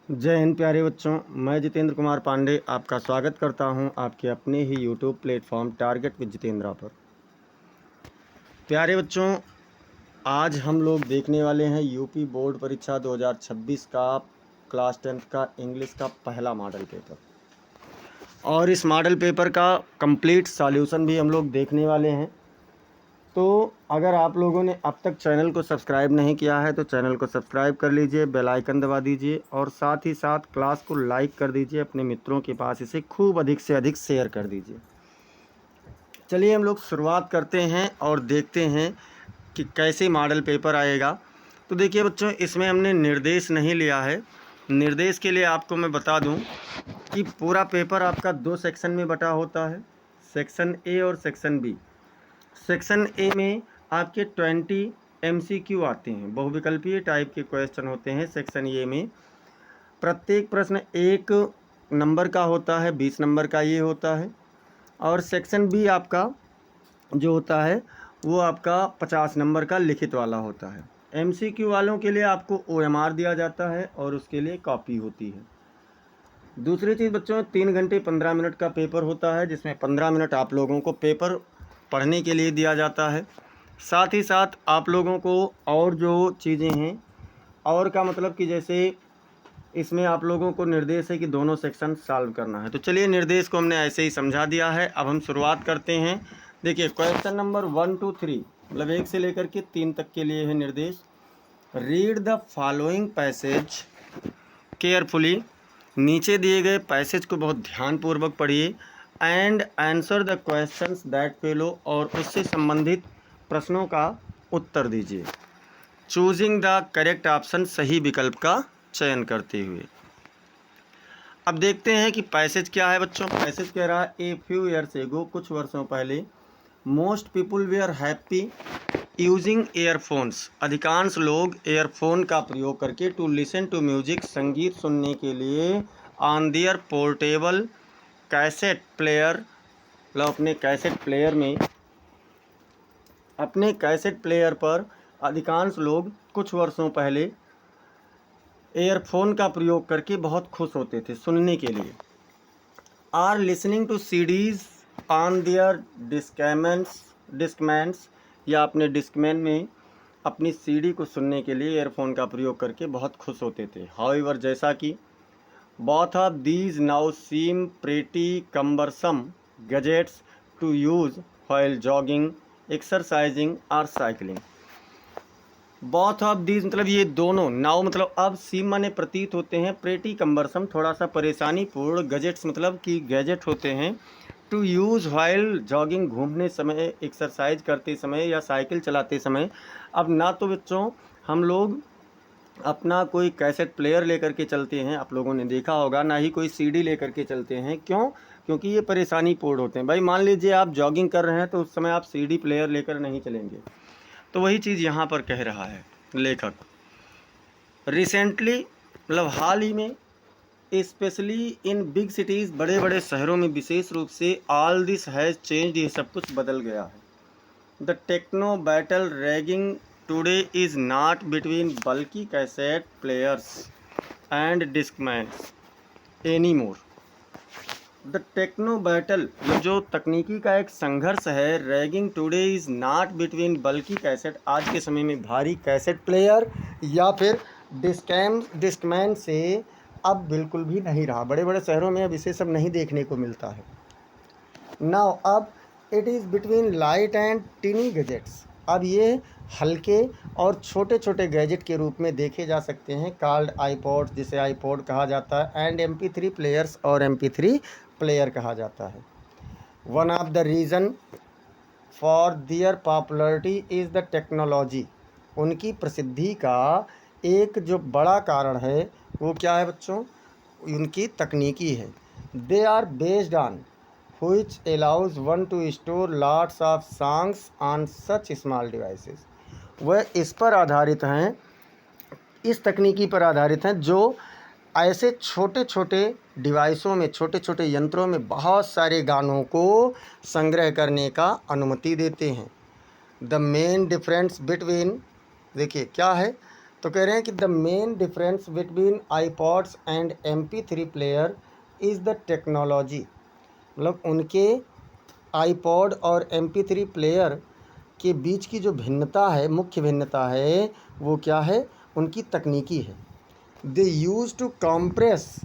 जय हिंद प्यारे बच्चों। मैं जितेंद्र कुमार पांडे आपका स्वागत करता हूं आपके अपने ही YouTube platform target with Jitendra पर। प्यारे बच्चों, आज हम लोग देखने वाले हैं यूपी बोर्ड परीक्षा 2026 का क्लास 10 का इंग्लिश का पहला मॉडल पेपर, और इस मॉडल पेपर का कंप्लीट सॉल्यूशन भी हम लोग देखने वाले हैं। तो अगर आप लोगों ने अब तक चैनल को सब्सक्राइब नहीं किया है तो चैनल को सब्सक्राइब कर लीजिए, बेल आइकन दबा दीजिए और साथ ही साथ क्लास को लाइक कर दीजिए, अपने मित्रों के पास इसे खूब अधिक से अधिक शेयर कर दीजिए। चलिए हम लोग शुरुआत करते हैं और देखते हैं कि कैसे मॉडल पेपर आएगा। तो देखिए बच्चों, इसमें हमने निर्देश नहीं लिया है। निर्देश के लिए आपको मैं बता दूं कि पूरा पेपर आपका 2 सेक्शन में बटा होता है, सेक्शन ए और सेक्शन बी। सेक्शन ए में आपके 20 MCQ आते हैं, बहुविकल्पीय टाइप के क्वेश्चन होते हैं। सेक्शन ए में प्रत्येक प्रश्न 1 नंबर का होता है, 20 नंबर का ये होता है। और सेक्शन बी आपका जो होता है वो आपका 50 नंबर का लिखित वाला होता है। MCQ वालों के लिए आपको OMR दिया जाता है और उसके लिए कॉपी होती है। दूसरी चीज़ बच्चों, 3 घंटे 15 मिनट का पेपर होता है, जिसमें 15 मिनट आप लोगों को पेपर पढ़ने के लिए दिया जाता है। साथ ही साथ आप लोगों को और जो चीज़ें हैं, और का मतलब कि जैसे इसमें आप लोगों को निर्देश है कि दोनों सेक्शन सॉल्व करना है। तो चलिए, निर्देश को हमने ऐसे ही समझा दिया है। अब हम शुरुआत करते हैं। देखिए, क्वेश्चन नंबर 1 to 3 मतलब 1 से लेकर के 3 तक के लिए है निर्देश। Read the following passage carefully. नीचे दिए गए पैसेज को बहुत ध्यानपूर्वक पढ़िए। And answer the questions that follow, और उससे संबंधित प्रश्नों का उत्तर दीजिए। चूजिंग द करेक्ट ऑप्शन, सही विकल्प का चयन करते हुए। अब देखते हैं कि पैसेज क्या है बच्चों। पैसेज कह रहा है ए फ्यू ईयर्स एगो, कुछ वर्षों पहले, most people were happy using earphones, अधिकांश लोग एयरफोन का प्रयोग करके टू लिसन टू म्यूजिक, संगीत सुनने के लिए, on their portable cassette player, मतलब अपने कैसेट प्लेयर पर अधिकांश लोग कुछ वर्षों पहले एयरफोन का प्रयोग करके बहुत खुश होते थे सुनने के लिए। Are listening to CDs on their discmans, या अपने डिस्कमैन में अपनी CD को सुनने के लिए एयरफोन का प्रयोग करके बहुत खुश होते थे। हाउएवर, जैसा कि both of these now seem pretty cumbersome gadgets to use while jogging, exercising or cycling. both of these मतलब ये दोनों, नाउ मतलब अब, सीम माने प्रतीत होते हैं, प्रेटी कम्बरसम थोड़ा सा परेशानी पूर्ण, गजेट्स मतलब कि गैजेट होते हैं, टू यूज़ व्हाइल जॉगिंग घूमने समय, एक्सरसाइज करते समय या साइकिल चलाते समय। अब ना तो बच्चों हम लोग अपना कोई कैसेट प्लेयर लेकर के चलते हैं, आप लोगों ने देखा होगा, ना ही कोई CD लेकर के चलते हैं। क्यों? क्योंकि ये परेशानी पूर्ण होते हैं। भाई मान लीजिए आप जॉगिंग कर रहे हैं तो उस समय आप CD प्लेयर लेकर नहीं चलेंगे। तो वही चीज़ यहाँ पर कह रहा है लेखक। रिसेंटली मतलब हाल ही में, स्पेशली इन बिग सिटीज़, बड़े बड़े शहरों में विशेष रूप से, ऑल दिस हैज़ चेंज्ड, ये सब कुछ बदल गया है। The techno battle raging today is not between बल्कि cassette players and discmans any more. The techno battle, ये जो तकनीकी का एक संघर्ष है, raging today is not between बल्कि कैसेट, आज के समय में भारी कैसेट प्लेयर या फिर डिस्कमैन से अब बिल्कुल भी नहीं रहा। बड़े बड़े शहरों में अब इसे सब नहीं देखने को मिलता है। नाउ अब it is between light and tiny gadgets, अब ये हल्के और छोटे छोटे गैजेट के रूप में देखे जा सकते हैं, कॉल्ड आईपॉड, जिसे आईपॉड कहा जाता है, एंड MP3 प्लेयर्स, और MP3 प्लेयर कहा जाता है। One of the reason for their popularity is the technology, उनकी प्रसिद्धि का एक जो बड़ा कारण है वो क्या है बच्चों? उनकी तकनीकी है। They are based on which allows one to store lots of songs on such small devices, वह इस पर आधारित हैं, इस तकनीकी पर आधारित हैं जो ऐसे छोटे छोटे डिवाइसों में, छोटे छोटे यंत्रों में बहुत सारे गानों को संग्रह करने का अनुमति देते हैं। द मेन डिफरेंस बिटवीन, देखिए क्या है, तो कह रहे हैं कि the main difference between iPods and MP3 player is the technology. मतलब उनके आईपॉड और MP3 प्लेयर के बीच की जो भिन्नता है, मुख्य भिन्नता है, वो क्या है? उनकी तकनीकी है। They use to compress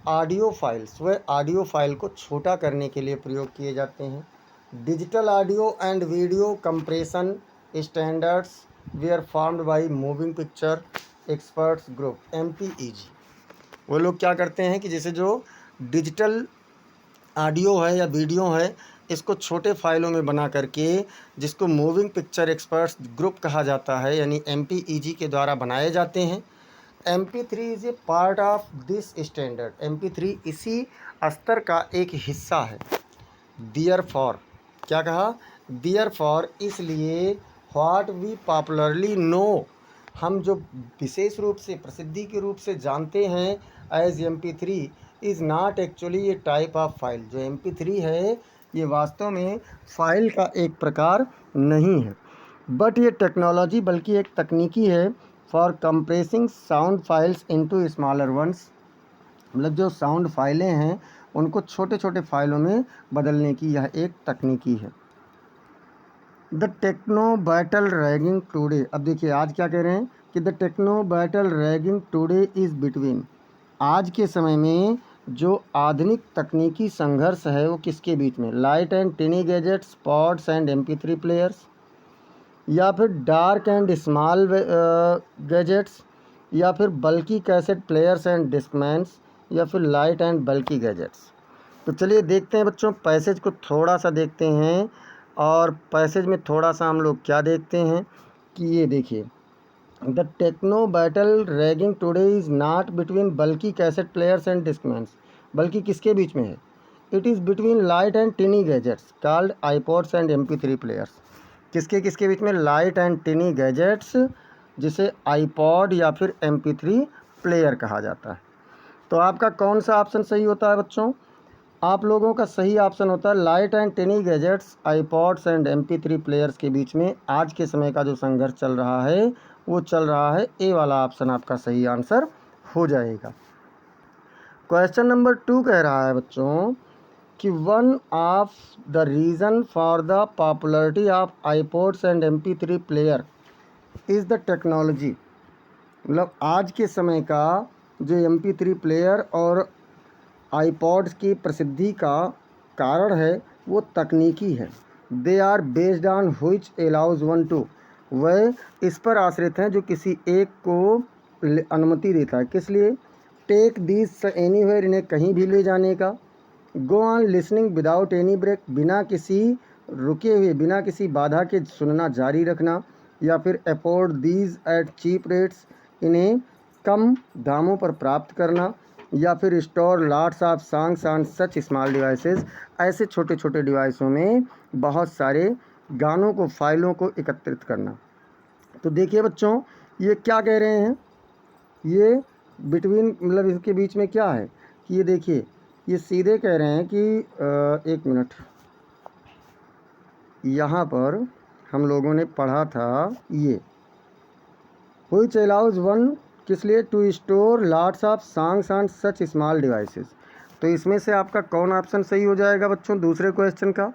audio files, वह ऑडियो फाइल को छोटा करने के लिए प्रयोग किए जाते हैं। Digital audio and video compression standards were formed by moving picture experts group MPEG। वो लोग क्या करते हैं कि जैसे जो डिजिटल ऑडियो है या वीडियो है, इसको छोटे फाइलों में बना करके, जिसको मूविंग पिक्चर एक्सपर्ट्स ग्रुप कहा जाता है, यानी MPEG के द्वारा बनाए जाते हैं। MP3 is a part of this standard. MP3 इसी स्तर का एक हिस्सा है। दियर फॉर, क्या कहा? दियर फॉर, इसलिए, व्हाट वी पॉपुलरली नो, हम जो विशेष रूप से, प्रसिद्धि के रूप से जानते हैं as MP3 is not actually a type of file. जो MP3 है ये वास्तव में फ़ाइल का एक प्रकार नहीं है, बट ये टेक्नोलॉजी, बल्कि एक तकनीकी है for compressing sound files into smaller once. मतलब जो साउंड फाइलें हैं उनको छोटे छोटे फाइलों में बदलने की यह एक तकनीकी है। The techno battle raging today, अब देखिए आज क्या कह रहे हैं कि the techno battle raging today is between, आज के समय में जो आधुनिक तकनीकी संघर्ष है वो किसके बीच में? Light and tiny gadgets, pods and MP3 players, या फिर डार्क एंड स्मॉल गैजेट्स, या फिर बल्कि कैसेट प्लेयर्स एंड डिस्कमैन्स, या फिर लाइट एंड बल्कि गैजेट्स। तो चलिए देखते हैं बच्चों, पैसेज को थोड़ा सा देखते हैं। और पैसेज में थोड़ा सा हम लोग क्या देखते हैं कि ये देखिए, the techno battle raging today is not between बल्कि कैसेट प्लेयर्स एंड डिस्कमैन्स, बल्कि किसके बीच में है? It is between light and tiny gadgets called iPods and MP3 players. किसके किसके बीच में? लाइट एंड टिनी गैजेट्स, जिसे आईपॉड या फिर MP3 प्लेयर कहा जाता है। तो आपका कौन सा ऑप्शन सही होता है बच्चों? आप लोगों का सही ऑप्शन होता है light and tiny gadgets, iPods and MP3 players के बीच में आज के समय का जो संघर्ष चल रहा है वो चल रहा है। ए वाला ऑप्शन आपका सही आंसर हो जाएगा। क्वेश्चन नंबर 2 कह रहा है बच्चों कि one of the reason for the popularity of iPods and MP3 player is the technology. मतलब आज के समय का जो MP3 प्लेयर और आईपॉड्स की प्रसिद्धि का कारण है वो तकनीकी है। They are based on which allows one to, वह इस पर आश्रित हैं जो किसी एक को अनुमति देता है। किस लिए? टेक दिस एनीवेयर, इन्हें कहीं भी ले जाने का। Go on listening without any break, बिना किसी रुके हुए, बिना किसी बाधा के सुनना जारी रखना। या फिर afford these at cheap rates, इन्हें कम दामों पर प्राप्त करना। या फिर store lots of songs on such small devices, ऐसे छोटे छोटे डिवाइसों में बहुत सारे गानों को, फाइलों को एकत्रित करना। तो देखिए बच्चों, ये क्या कह रहे हैं, ये बिटवीन, मतलब इसके बीच में क्या है कि ये देखिए, ये सीधे कह रहे हैं कि एक मिनट, यहाँ पर हम लोगों ने पढ़ा था ये व्हिच अलाउज वन, किस लिए? To store lots of songs on such small devices. तो इसमें से आपका कौन ऑप्शन सही हो जाएगा बच्चों? दूसरे क्वेश्चन का,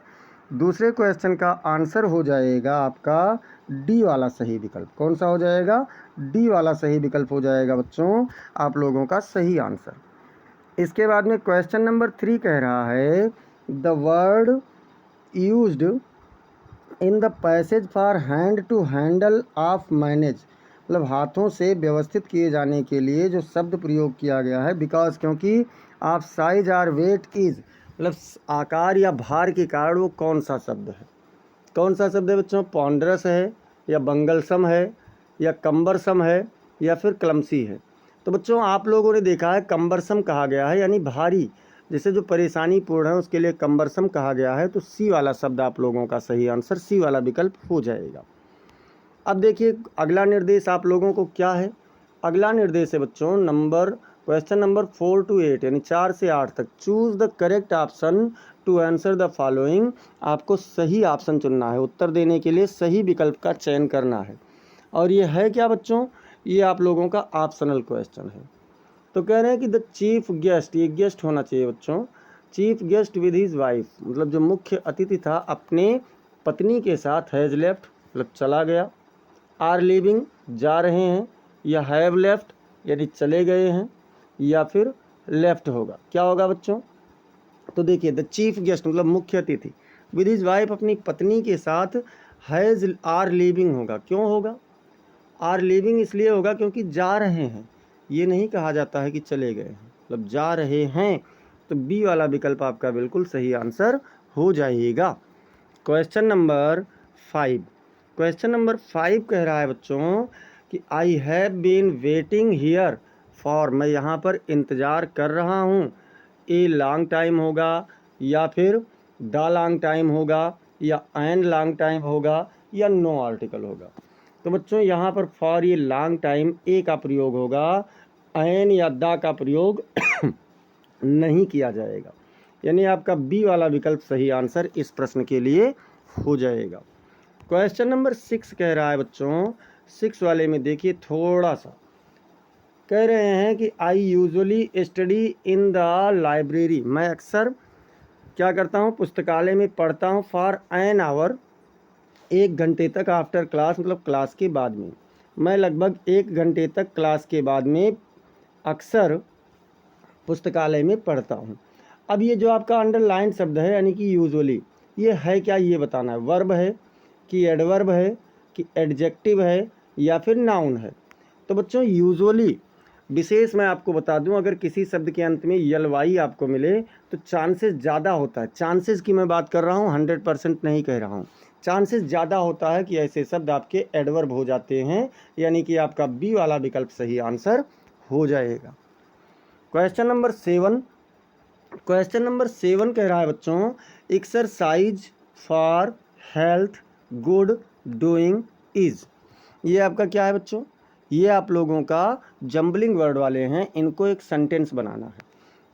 दूसरे क्वेश्चन का आंसर हो जाएगा आपका डी वाला सही विकल्प। कौन सा हो जाएगा? डी वाला सही विकल्प हो जाएगा बच्चों आप लोगों का सही आंसर। इसके बाद में क्वेश्चन नंबर 3 कह रहा है the word used in the passage for hand to handle of manage, मतलब हाथों से व्यवस्थित किए जाने के लिए जो शब्द प्रयोग किया गया है, बिकॉज, क्योंकि, ऑफ साइज और वेट इज़, मतलब आकार या भार के कारण वो कौन सा शब्द है? कौन सा शब्द है बच्चों? पॉन्डरस है, या बंगलसम है, या कम्बरसम है, या फिर क्लमसी है? तो बच्चों आप लोगों ने देखा है कम्बरसम कहा गया है, यानी भारी, जैसे जो परेशानी पूर्ण है उसके लिए कम्बरसम कहा गया है। तो सी वाला शब्द आप लोगों का सही आंसर, सी वाला विकल्प हो जाएगा। अब देखिए अगला निर्देश आप लोगों को क्या है। अगला निर्देश है बच्चों क्वेश्चन नंबर 4 to 8, यानी 4 से 8 तक। Choose the correct option to answer the following, आपको सही ऑप्शन चुनना है, उत्तर देने के लिए सही विकल्प का चयन करना है। और ये है क्या बच्चों? ये आप लोगों का ऑप्शनल क्वेश्चन है। तो कह रहे हैं कि द चीफ गेस्ट, ये गेस्ट होना चाहिए बच्चों, chief guest with his wife, मतलब जो मुख्य अतिथि था अपने पत्नी के साथ, हैज़ लेफ्ट मतलब चला गया, आर लिविंग जा रहे हैं, या हैव लेफ्ट यानी चले गए हैं, या फिर लेफ्ट होगा। क्या होगा बच्चों? तो देखिए द चीफ गेस्ट मतलब मुख्य अतिथि विद हिज वाइफ अपनी पत्नी के साथ, हैज़ आर लिविंग होगा। क्यों होगा? आर लिविंग इसलिए होगा क्योंकि जा रहे हैं, ये नहीं कहा जाता है कि चले गए हैं, मतलब जा रहे हैं। तो बी वाला विकल्प आपका बिल्कुल सही आंसर हो जाएगा। क्वेश्चन नंबर 5, क्वेश्चन नंबर 5 कह रहा है बच्चों कि I have been waiting here for, मैं यहाँ पर इंतज़ार कर रहा हूँ, ए लॉन्ग टाइम होगा, या फिर द लॉन्ग टाइम होगा, या एन लॉन्ग टाइम होगा, या नो आर्टिकल होगा। तो बच्चों यहाँ पर फॉर ये लॉन्ग टाइम ए का प्रयोग होगा, एन या द का प्रयोग नहीं किया जाएगा, यानी आपका बी वाला विकल्प सही आंसर इस प्रश्न के लिए हो जाएगा। क्वेश्चन नंबर 6 कह रहा है बच्चों, 6 वाले में देखिए थोड़ा सा कह रहे हैं कि I usually study in the library, मैं अक्सर क्या करता हूँ, पुस्तकालय में पढ़ता हूँ, फॉर एन आवर 1 घंटे तक, आफ्टर क्लास मतलब क्लास के बाद में, मैं लगभग 1 घंटे तक क्लास के बाद में अक्सर पुस्तकालय में पढ़ता हूँ। अब ये जो आपका अंडरलाइन शब्द है यानी कि यूजुअली, ये है क्या, ये बताना है। वर्ब है कि एडवर्ब है कि एडजेक्टिव है या फिर नाउन है। तो बच्चों यूजुअली विशेष मैं आपको बता दूं, अगर किसी शब्द के अंत में यल वाई आपको मिले तो चांसेस ज़्यादा होता है, चांसेस की मैं बात कर रहा हूँ, 100% नहीं कह रहा हूँ, चांसेस ज़्यादा होता है कि ऐसे शब्द आपके एडवर्ब हो जाते हैं, यानी कि आपका बी वाला विकल्प सही आंसर हो जाएगा। क्वेश्चन नंबर 7, क्वेश्चन नंबर 7 कह रहा है बच्चों, exercise for health good doing is, ये आपका क्या है बच्चों? ये आप लोगों का जम्बलिंग वर्ड वाले हैं, इनको एक सेंटेंस बनाना है।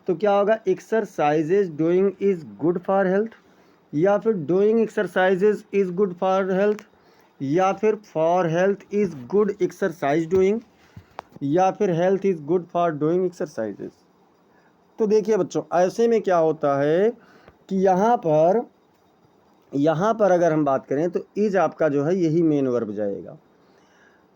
तो क्या होगा? Exercises doing is good for health, या फिर doing exercises is good for health, या फिर for health is good exercise doing, या फिर health is good for doing exercises. तो देखिए बच्चों ऐसे में क्या होता है कि यहाँ पर अगर हम बात करें तो इज आपका जो है यही मेन वर्ब जाएगा।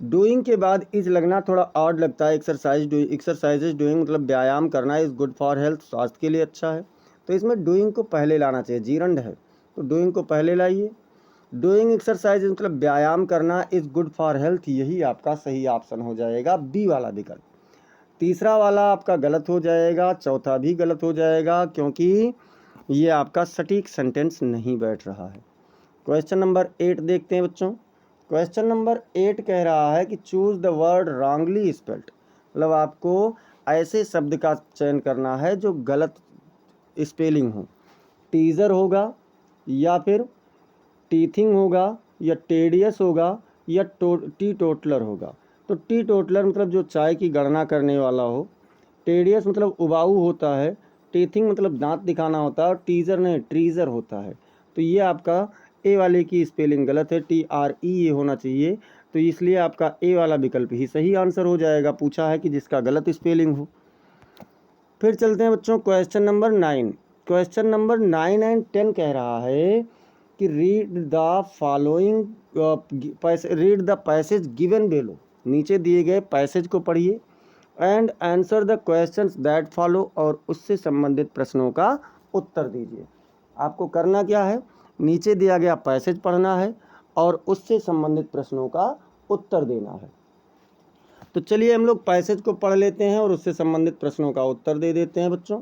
डूइंग के बाद इज लगना थोड़ा ऑड लगता है, एक्सरसाइजेज डूइंग मतलब व्यायाम करना, इज गुड फॉर हेल्थ स्वास्थ्य के लिए अच्छा है, तो इसमें डूइंग को पहले लाना चाहिए, जीरंड है तो डूइंग को पहले लाइए। डूइंग एक्सरसाइज मतलब व्यायाम करना, इज गुड फॉर हेल्थ, यही आपका सही ऑप्शन हो जाएगा, बी वाला विकल्प। तीसरा वाला आपका गलत हो जाएगा, चौथा भी गलत हो जाएगा, क्योंकि ये आपका सटीक सेंटेंस नहीं बैठ रहा है। क्वेश्चन नंबर 8 देखते हैं बच्चों। क्वेश्चन नंबर 8 कह रहा है कि choose the word wrongly spelled, मतलब आपको ऐसे शब्द का चयन करना है जो गलत स्पेलिंग हो। टीज़र होगा, या फिर टीथिंग होगा, या टेडियस होगा, या टी टोटलर होगा। तो टी टोटलर मतलब जो चाय की गणना करने वाला हो, टेडियस मतलब उबाऊ होता है, टीथिंग मतलब दांत दिखाना होता है, और टीज़र नहीं ट्रीज़र होता है। तो ये आपका ए वाले की स्पेलिंग गलत है, TRE ये होना चाहिए, तो इसलिए आपका ए वाला विकल्प ही सही आंसर हो जाएगा। पूछा है कि जिसका गलत स्पेलिंग हो। फिर चलते हैं बच्चों question number 9। Question number 9 and 10 कह रहा है कि read the following, read the passage given below, नीचे दिए गए पैसेज को पढ़िए, and answer the questions that follow, और उससे संबंधित प्रश्नों का उत्तर दीजिए। आपको करना क्या है? नीचे दिया गया पैसेज पढ़ना है और उससे संबंधित प्रश्नों का उत्तर देना है। तो चलिए हम लोग पैसेज को पढ़ लेते हैं और उससे संबंधित प्रश्नों का उत्तर दे देते हैं बच्चों।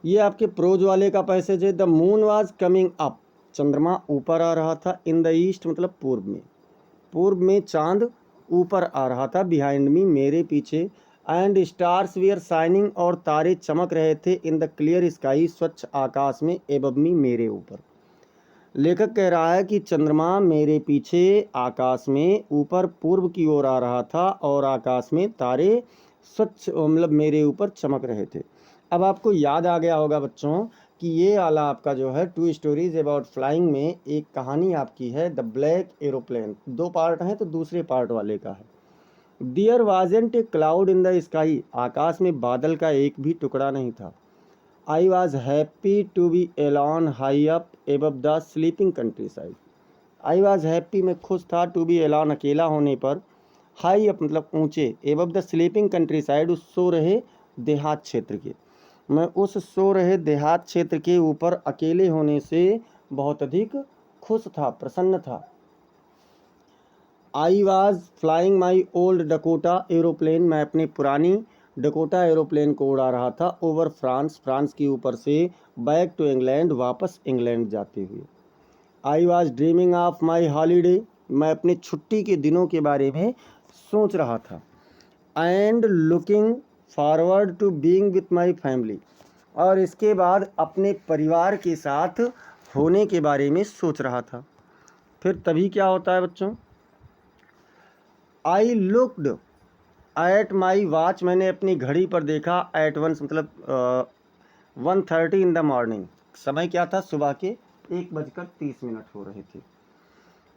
ये आपके प्रोज वाले का पैसेज है। The moon was coming up, चंद्रमा ऊपर आ रहा था, इन द ईस्ट मतलब पूर्व में चांद ऊपर आ रहा था, बिहाइंड मी मेरे पीछे, एंड स्टार्स वेयर शाइनिंग और तारे चमक रहे थे, इन द क्लियर स्काई स्वच्छ आकाश में, एबव मी मेरे ऊपर। लेखक कह रहा है कि चंद्रमा मेरे पीछे आकाश में ऊपर पूर्व की ओर आ रहा था और आकाश में तारे स्वच्छ मतलब मेरे ऊपर चमक रहे थे। अब आपको याद आ गया होगा बच्चों कि ये वाला आपका जो है 2 स्टोरीज अबाउट फ्लाइंग में एक कहानी आपकी है द ब्लैक एरोप्लेन। 2 पार्ट हैं तो दूसरे पार्ट वाले का है। There wasn't a cloud in the sky, आकाश में बादल का एक भी टुकड़ा नहीं था। I was happy to be alone high up above the sleeping countryside. I was happy, मैं खुश था, टू बी एलॉन, अकेला होने पर, हाई अप मतलब ऊंचे, above the sleeping country side, उस सो रहे देहात क्षेत्र के, मैं उस सो रहे देहात क्षेत्र के ऊपर अकेले होने से बहुत अधिक खुश था, प्रसन्न था। I was flying my old Dakota aeroplane, मैं अपनी पुरानी डकोटा एरोप्लेन को उड़ा रहा था, ओवर फ्रांस, फ्रांस के ऊपर से, बैक टू इंग्लैंड, वापस इंग्लैंड जाते हुए। I was dreaming of my holiday, मैं अपने छुट्टी के दिनों के बारे में सोच रहा था। And looking forward to being with my family, और इसके बाद अपने परिवार के साथ होने के बारे में सोच रहा था। फिर तभी क्या होता है बच्चों, I looked at my watch, मैंने अपनी घड़ी पर देखा, एट वंस मतलब 1:30 इन द मॉर्निंग, समय क्या था, सुबह के 1:30 हो रहे थे।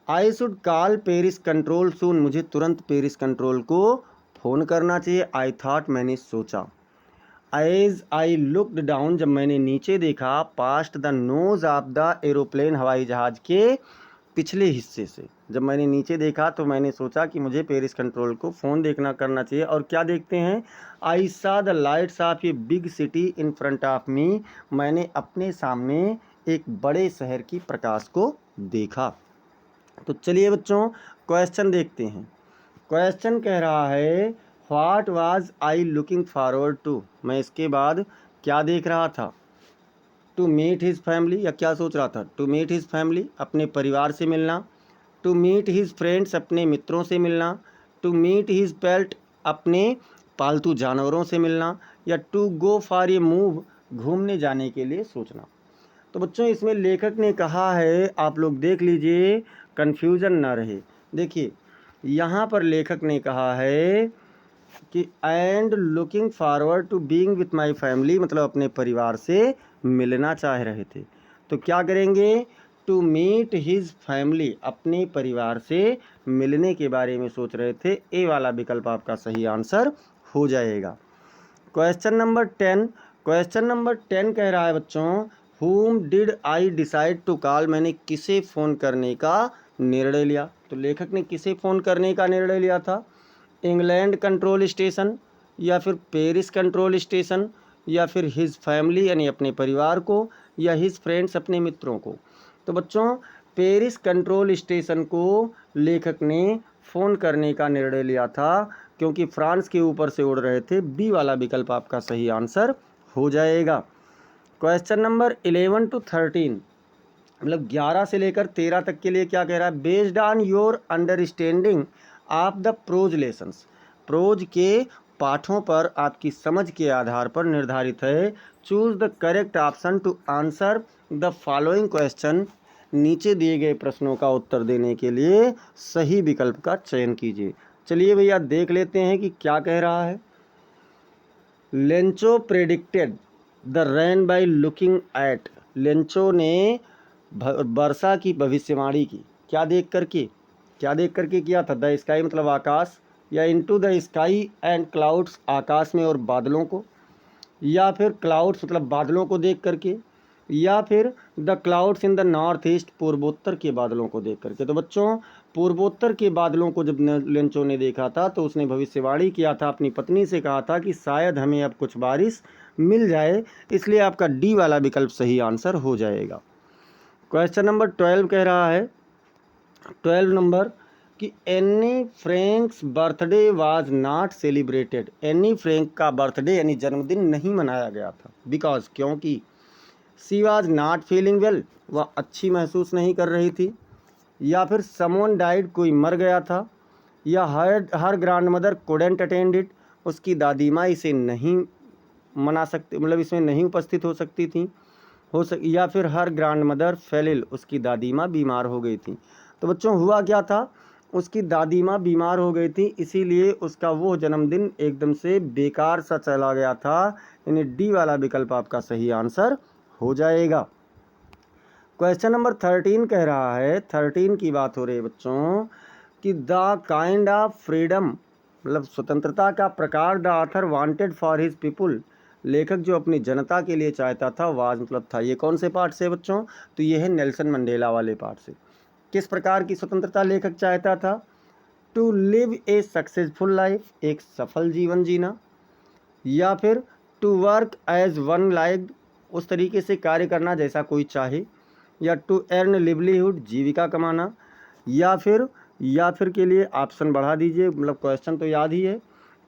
I should call Paris control soon, मुझे तुरंत पेरिस कंट्रोल को फ़ोन करना चाहिए। आई थॉट, मैंने सोचा। एज आई लुकड डाउन, जब मैंने नीचे देखा, past the nose of the aeroplane, हवाई जहाज़ के पिछले हिस्से से, जब मैंने नीचे देखा तो मैंने सोचा कि मुझे पेरिस कंट्रोल को फ़ोन देखना करना चाहिए। और क्या देखते हैं, आई सा the lights off a big city in front of me, मैंने अपने सामने एक बड़े शहर की प्रकाश को देखा। तो चलिए बच्चों क्वेश्चन देखते हैं। क्वेश्चन कह रहा है what was I looking forward to, मैं इसके बाद क्या देख रहा था, टू मीट हिज फैमिली, या क्या सोच रहा था, टू मीट हिज फैमिली, अपने परिवार से मिलना, टू मीट हिज फ्रेंड्स, अपने मित्रों से मिलना, टू मीट हिज पेल्ट, अपने पालतू जानवरों से मिलना, या to go for a move, घूमने जाने के लिए सोचना। तो बच्चों इसमें लेखक ने कहा है, आप लोग देख लीजिए, कन्फ्यूज़न ना रहे। देखिए यहाँ पर लेखक ने कहा है कि and looking forward to being with my family, मतलब अपने परिवार से मिलना चाह रहे थे। तो क्या करेंगे, टू मीट हिज फैमिली, अपने परिवार से मिलने के बारे में सोच रहे थे। ए वाला विकल्प आपका सही आंसर हो जाएगा। क्वेश्चन नंबर 10, क्वेश्चन नंबर 10 कह रहा है बच्चों whom did I decide to call, मैंने किसे फ़ोन करने का निर्णय लिया। तो लेखक ने किसे फ़ोन करने का निर्णय लिया था, इंग्लैंड कंट्रोल स्टेशन, या फिर पेरिस कंट्रोल स्टेशन, या फिर हिज फैमिली यानी अपने परिवार को, या हिज फ्रेंड्स अपने मित्रों को। तो बच्चों पेरिस कंट्रोल स्टेशन को लेखक ने फ़ोन करने का निर्णय लिया था, क्योंकि फ्रांस के ऊपर से उड़ रहे थे। बी वाला विकल्प आपका सही आंसर हो जाएगा। क्वेश्चन नंबर 11 to 13, मतलब 11 से लेकर 13 तक के लिए क्या कह रहा है, based on your understanding of the prose lessons, prose के पाठों पर आपकी समझ के आधार पर निर्धारित है। Choose the correct option to answer the following question, नीचे दिए गए प्रश्नों का उत्तर देने के लिए सही विकल्प का चयन कीजिए। चलिए भैया देख लेते हैं कि क्या कह रहा है। Lencho predicted the rain by looking at, Lencho ने वर्षा की भविष्यवाणी की, क्या देख करके, क्या देख करके किया था, द स्काई मतलब आकाश, या into the sky and clouds, आकाश में और बादलों को, या फिर क्लाउड्स मतलब बादलों को देख करके, या फिर the clouds in the north east, पूर्वोत्तर के बादलों को देख करके। तो बच्चों पूर्वोत्तर के बादलों को जब लेंचो ने देखा था तो उसने भविष्यवाणी किया था, अपनी पत्नी से कहा था कि शायद हमें अब कुछ बारिश मिल जाए, इसलिए आपका डी वाला विकल्प सही आंसर हो जाएगा। क्वेश्चन नंबर 12 कह रहा है, 12 नंबर कि any Franks birthday was not celebrated, any Frank का बर्थडे यानी जन्मदिन नहीं मनाया गया था, बिकॉज क्योंकि she was not feeling well, वह अच्छी महसूस नहीं कर रही थी, या फिर समवन डाइड, कोई मर गया था, या her grandmother couldn't attend it, उसकी दादी माँ इसे नहीं मना सकती, मतलब इसमें नहीं उपस्थित हो सकती थी, या फिर हर ग्रैंड मदर फेलिल, उसकी दादी माँ बीमार हो गई थी। तो बच्चों हुआ क्या था, उसकी दादी माँ बीमार हो गई थी, इसीलिए उसका वो जन्मदिन एकदम से बेकार सा चला गया था, यानी डी वाला विकल्प आपका सही आंसर हो जाएगा। क्वेश्चन नंबर 13 कह रहा है, 13 की बात हो रही है बच्चों कि द काइंड ऑफ फ्रीडम मतलब स्वतंत्रता का प्रकार the author wanted for his people, लेखक जो अपनी जनता के लिए चाहता था, वाज मतलब था। ये कौन से पार्ट से बच्चों? तो ये है नेल्सन मंडेला वाले पार्ट से। किस प्रकार की स्वतंत्रता लेखक चाहता था? To live a successful life, एक सफल जीवन जीना, या फिर to work as one liked, उस तरीके से कार्य करना जैसा कोई चाहे, या टू अर्न लिवलीहुड, जीविका कमाना, या फिर के लिए ऑप्शन बढ़ा दीजिए, मतलब क्वेश्चन तो याद ही है,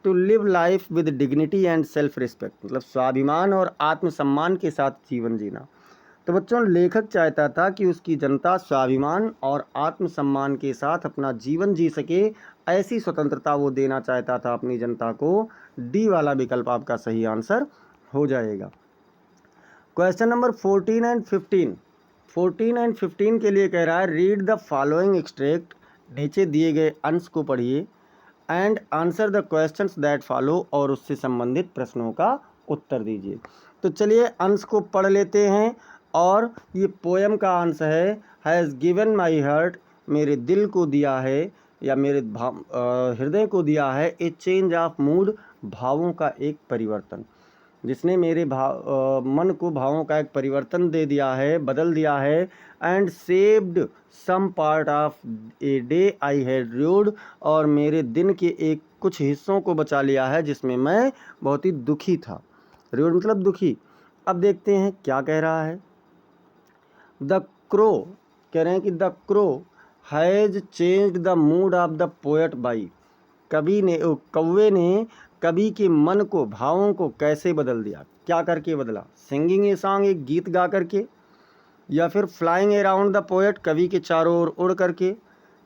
to live life with dignity and self respect, मतलब स्वाभिमान और आत्मसम्मान के साथ जीवन जीना। तो बच्चों लेखक चाहता था कि उसकी जनता स्वाभिमान और आत्मसम्मान के साथ अपना जीवन जी सके, ऐसी स्वतंत्रता वो देना चाहता था अपनी जनता को। डी वाला विकल्प आपका सही आंसर हो जाएगा। क्वेश्चन नंबर 14 एंड 15, 14 एंड 15 के लिए कह रहा है रीड द फॉलोइंग एक्सट्रैक्ट, नीचे दिए गए अंश को पढ़िए, and answer the questions that follow, और उससे संबंधित प्रश्नों का उत्तर दीजिए। तो चलिए अंश को पढ़ लेते हैं, और ये पोयम का अंश है, हैज़ गिवन माई हार्ट, मेरे दिल को दिया है या मेरे हृदय को दिया है, ए चेंज ऑफ मूड, भावों का एक परिवर्तन, जिसने मेरे मन को भावों का एक परिवर्तन दे दिया है, बदल दिया है, and saved some part of a day I had rued, और मेरे दिन के एक कुछ हिस्सों को बचा लिया है जिसमें मैं बहुत ही दुखी था। रूड मतलब दुखी। अब देखते हैं क्या कह रहा है। द क्रो, कह रहे हैं कि the crow has changed the mood off the poet by, कौवे ने कवि के मन को, भावों को कैसे बदल दिया, क्या करके बदला? सिंगिंग ए सॉन्ग, एक गीत गा करके, या फिर फ्लाइंग अराउंड द पोएट, कवि के चारों ओर उड़ करके,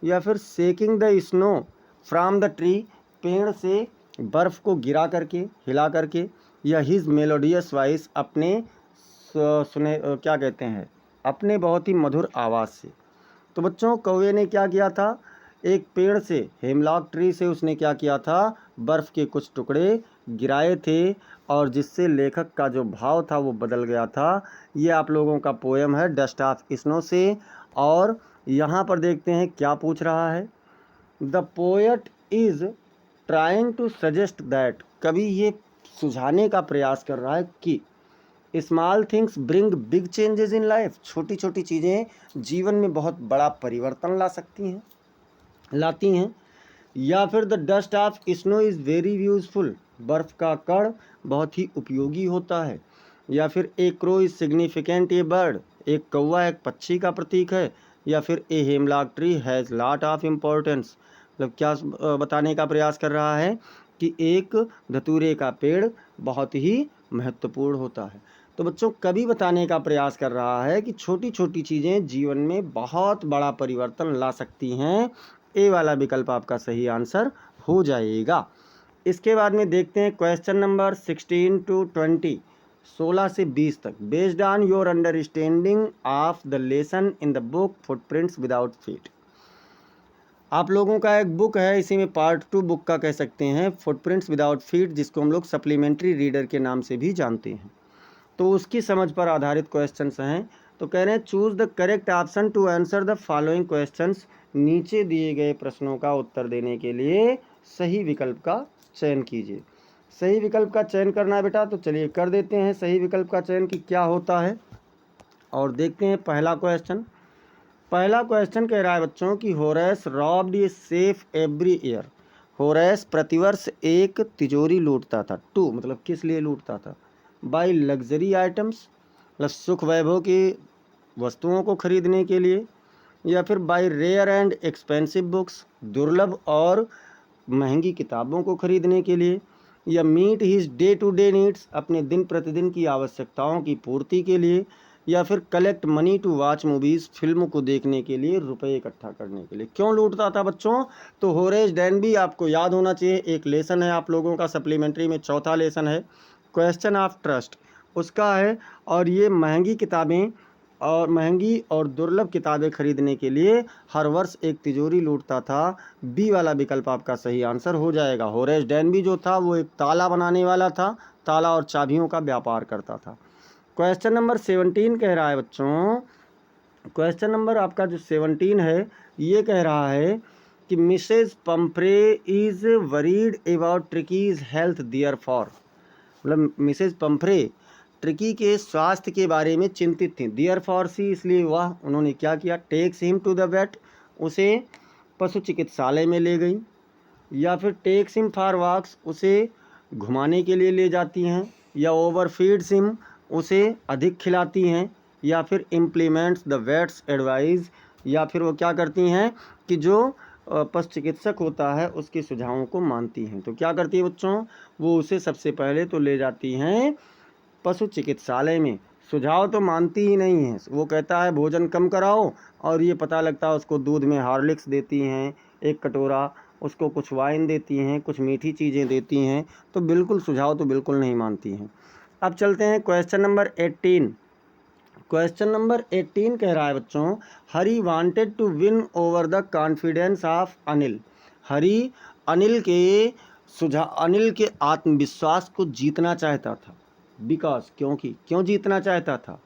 या फिर shaking the snow from the tree, पेड़ से बर्फ़ को गिरा करके, हिला करके, या हिज मेलोडियस वॉइस, अपने क्या कहते हैं, अपने बहुत ही मधुर आवाज़ से। तो बच्चों कौवे ने क्या किया था, एक पेड़ से, हेमलॉक ट्री से उसने क्या किया था, बर्फ़ के कुछ टुकड़े गिराए थे, और जिससे लेखक का जो भाव था वो बदल गया था। ये आप लोगों का पोएम है डस्ट ऑफ स्नो से। और यहाँ पर देखते हैं क्या पूछ रहा है। The poet is trying to suggest that, कवि ये सुझाने का प्रयास कर रहा है कि small things bring big changes in life, छोटी छोटी चीज़ें जीवन में बहुत बड़ा परिवर्तन लाती हैं। या फिर the dust of snow is very useful, बर्फ़ का कण बहुत ही उपयोगी होता है। या फिर a crow is significant a bird, एक कौवा एक पक्षी का प्रतीक है। या फिर a hemlock tree has lot of importance, मतलब क्या बताने का प्रयास कर रहा है कि एक धतूरे का पेड़ बहुत ही महत्वपूर्ण होता है। तो बच्चों कवि बताने का प्रयास कर रहा है कि छोटी छोटी चीज़ें जीवन में बहुत बड़ा परिवर्तन ला सकती हैं। ए वाला विकल्प आपका सही आंसर हो जाएगा। इसके बाद में देखते हैं क्वेश्चन नंबर 16 टू 20, 16 से 20 तक। Based on your understanding of the lesson in the book footprints without feet, आप लोगों का एक बुक है, इसी में पार्ट 2 बुक का कह सकते हैं, फुटप्रिंट्स विदाउट फीट, जिसको हम लोग सप्लीमेंट्री रीडर के नाम से भी जानते हैं। तो उसकी समझ पर आधारित क्वेश्चंस हैं। तो कह रहे हैं choose the correct option to answer the following questions, नीचे दिए गए प्रश्नों का उत्तर देने के लिए सही विकल्प का चयन कीजिए। सही विकल्प का चयन करना है बेटा, तो चलिए कर देते हैं सही विकल्प का चयन कि क्या होता है। और देखते हैं पहला क्वेश्चन कह रहा है बच्चों कि Horace robbed a safe every year, Horace प्रतिवर्ष एक तिजोरी लूटता था। टू मतलब किस लिए लूटता था? बाई लग्जरी आइटम्स, मतलब सुख वैभव की वस्तुओं को खरीदने के लिए, या फिर buy rare and expensive books, दुर्लभ और महंगी किताबों को खरीदने के लिए, या meet his day to day needs, अपने दिन प्रतिदिन की आवश्यकताओं की पूर्ति के लिए, या फिर collect money to watch movies, फिल्म को देखने के लिए रुपए इकट्ठा करने के लिए। क्यों लूटता था बच्चों? तो होरेस डेनबी आपको याद होना चाहिए, एक लेसन है आप लोगों का सप्लीमेंट्री में, चौथा लेसन है, क्वेश्चन ऑफ ट्रस्ट उसका है। और ये महंगी और दुर्लभ किताबें खरीदने के लिए हर वर्ष एक तिजोरी लूटता था। बी वाला विकल्प आपका सही आंसर हो जाएगा। होरेस डेनबी जो था वो एक ताला बनाने वाला था, ताला और चाबियों का व्यापार करता था। क्वेश्चन नंबर 17 कह रहा है बच्चों, क्वेश्चन नंबर आपका जो 17 है ये कह रहा है कि Mrs Pumphrey is worried about Tricki's health therefore, मतलब मिसेज पंफ्रे ट्रिकी के स्वास्थ्य के बारे में चिंतित थी। देयर फॉर सी, इसलिए वह उन्होंने क्या किया, takes him to the vet, उसे पशु चिकित्सालय में ले गई, या फिर टेक्स हिम फॉर वॉक्स, उसे घुमाने के लिए ले जाती हैं, या ओवर फीड्स हिम, उसे अधिक खिलाती हैं, या फिर इम्प्लीमेंट्स द वेट्स एडवाइस, या फिर वो क्या करती हैं कि जो पशु चिकित्सक होता है उसके सुझावों को मानती हैं। तो क्या करती है बच्चों, वो उसे सबसे पहले तो ले जाती हैं पशु चिकित्सालय में। सुझाव तो मानती ही नहीं है, वो कहता है भोजन कम कराओ, और ये पता लगता है उसको दूध में हॉर्लिक्स देती हैं 1 कटोरा, उसको कुछ वाइन देती हैं, कुछ मीठी चीज़ें देती हैं, तो बिल्कुल सुझाव तो बिल्कुल नहीं मानती हैं। अब चलते हैं क्वेश्चन नंबर 18। क्वेश्चन नंबर 18 कह रहा है बच्चों, Hari wanted to win over the confidence of Anil. Hari Anil के आत्मविश्वास को जीतना चाहता था। बिकॉज, क्योंकि, क्यों जीतना चाहता था।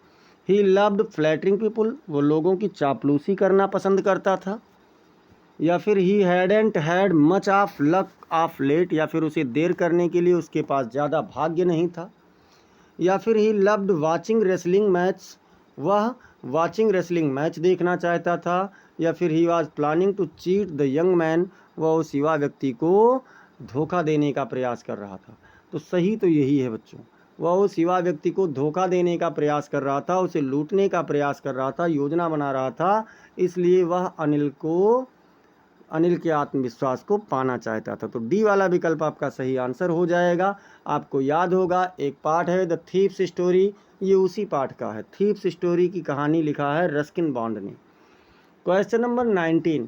ही लव्ड फ्लैटरिंग पीपुल, वो लोगों की चापलूसी करना पसंद करता था। या फिर he hadn't had much of luck of late, या फिर उसे देर करने के लिए उसके पास ज़्यादा भाग्य नहीं था। या फिर he loved watching wrestling match, वह वाचिंग रेसलिंग मैच देखना चाहता था। या फिर he was planning to cheat the young man, वह उस युवा व्यक्ति को धोखा देने का प्रयास कर रहा था। तो सही तो यही है बच्चों, वह उस युवा व्यक्ति को धोखा देने का प्रयास कर रहा था, उसे लूटने का प्रयास कर रहा था, योजना बना रहा था, इसलिए वह अनिल के आत्मविश्वास को पाना चाहता था। तो डी वाला विकल्प आपका सही आंसर हो जाएगा। आपको याद होगा एक पार्ट है द थीप्स स्टोरी, ये उसी पार्ट का है। थीप्स स्टोरी की कहानी लिखा है रस्किन बॉन्ड ने। Question number 19।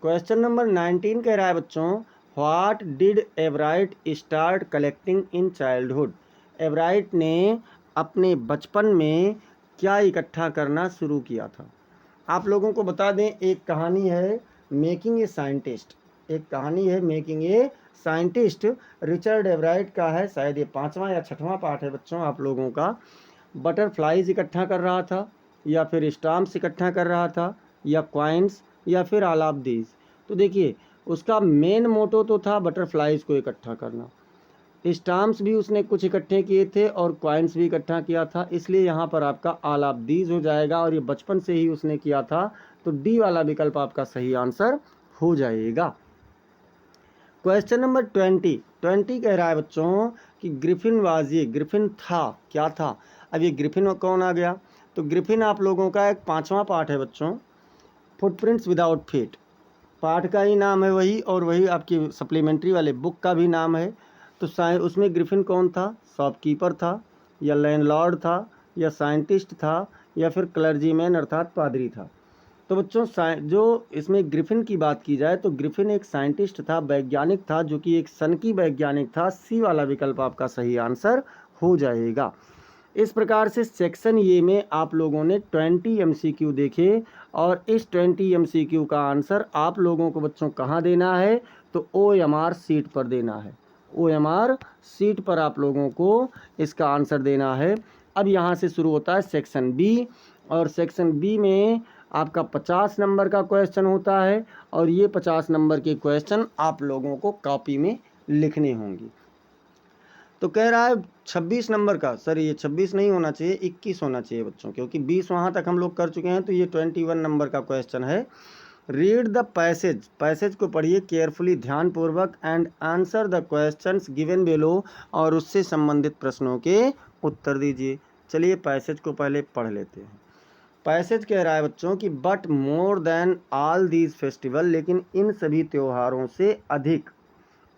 क्वेश्चन नंबर 19 कह रहा है बच्चों, what did Everite start collecting in childhood. Everite ने अपने बचपन में क्या इकट्ठा करना शुरू किया था। आप लोगों को बता दें, एक कहानी है मेकिंग ए साइंटिस्ट, एक कहानी है मेकिंग ए साइंटिस्ट, रिचर्ड एवराइट का है, शायद ये 5वां या 6वां पार्ट है बच्चों आप लोगों का। बटरफ्लाइज इकट्ठा कर रहा था, या फिर स्टाम्प्स इकट्ठा कर रहा था, या कॉइन्स, या फिर ऑल ऑफ दीज। तो देखिए उसका मेन मोटो तो था बटरफ्लाइज को इकट्ठा करना, स्टाम्प्स भी उसने कुछ इकट्ठे किए थे और कॉइन्स भी इकट्ठा किया था, इसलिए यहाँ पर आपका ऑल ऑफ दीज हो जाएगा, और ये बचपन से ही उसने किया था। तो डी वाला विकल्प आपका सही आंसर हो जाएगा। क्वेश्चन नंबर 20 कह रहा है बच्चों कि ग्रिफिन वाजिए, ग्रिफिन था, क्या था। अब ये ग्रिफिन कौन आ गया, तो ग्रिफिन आप लोगों का एक 5वां पार्ट है बच्चों, फुटप्रिंट्स विदाउट फीट, पार्ट का ही नाम है वही, और वही आपकी सप्लीमेंट्री वाले बुक का भी नाम है। तो उसमें ग्रिफिन कौन था, शॉपकीपर था, या लैंडलॉर्ड था, या साइंटिस्ट था, या फिर क्लर्जीमैन अर्थात पादरी था। तो बच्चों जो इसमें ग्रिफिन की बात की जाए तो ग्रिफिन एक साइंटिस्ट था, वैज्ञानिक था, जो कि एक सनकी वैज्ञानिक था। सी वाला विकल्प आपका सही आंसर हो जाएगा। इस प्रकार से सेक्शन ये में आप लोगों ने 20 MCQ देखे, और इस 20 MCQ का आंसर आप लोगों को बच्चों कहाँ देना है, तो OMR सीट पर देना है। OMR सीट पर आप लोगों को इसका आंसर देना है। अब यहाँ से शुरू होता है सेक्शन बी, और सेक्शन बी में आपका 50 नंबर का क्वेश्चन होता है, और ये 50 नंबर के क्वेश्चन आप लोगों को कॉपी में लिखने होंगे। तो कह रहा है 26 नंबर का, सर ये 26 नहीं होना चाहिए, 21 होना चाहिए बच्चों, क्योंकि 20 वहाँ तक हम लोग कर चुके हैं। तो ये 21 नंबर का क्वेश्चन है। रीड द पैसेज, पैसेज को पढ़िए केयरफुली, ध्यानपूर्वक, and answer the questions given below, और उससे संबंधित प्रश्नों के उत्तर दीजिए। चलिए पैसेज को पहले पढ़ लेते हैं। पैसेज कह रहा है बच्चों कि but more than all these festival, लेकिन इन सभी त्योहारों से अधिक,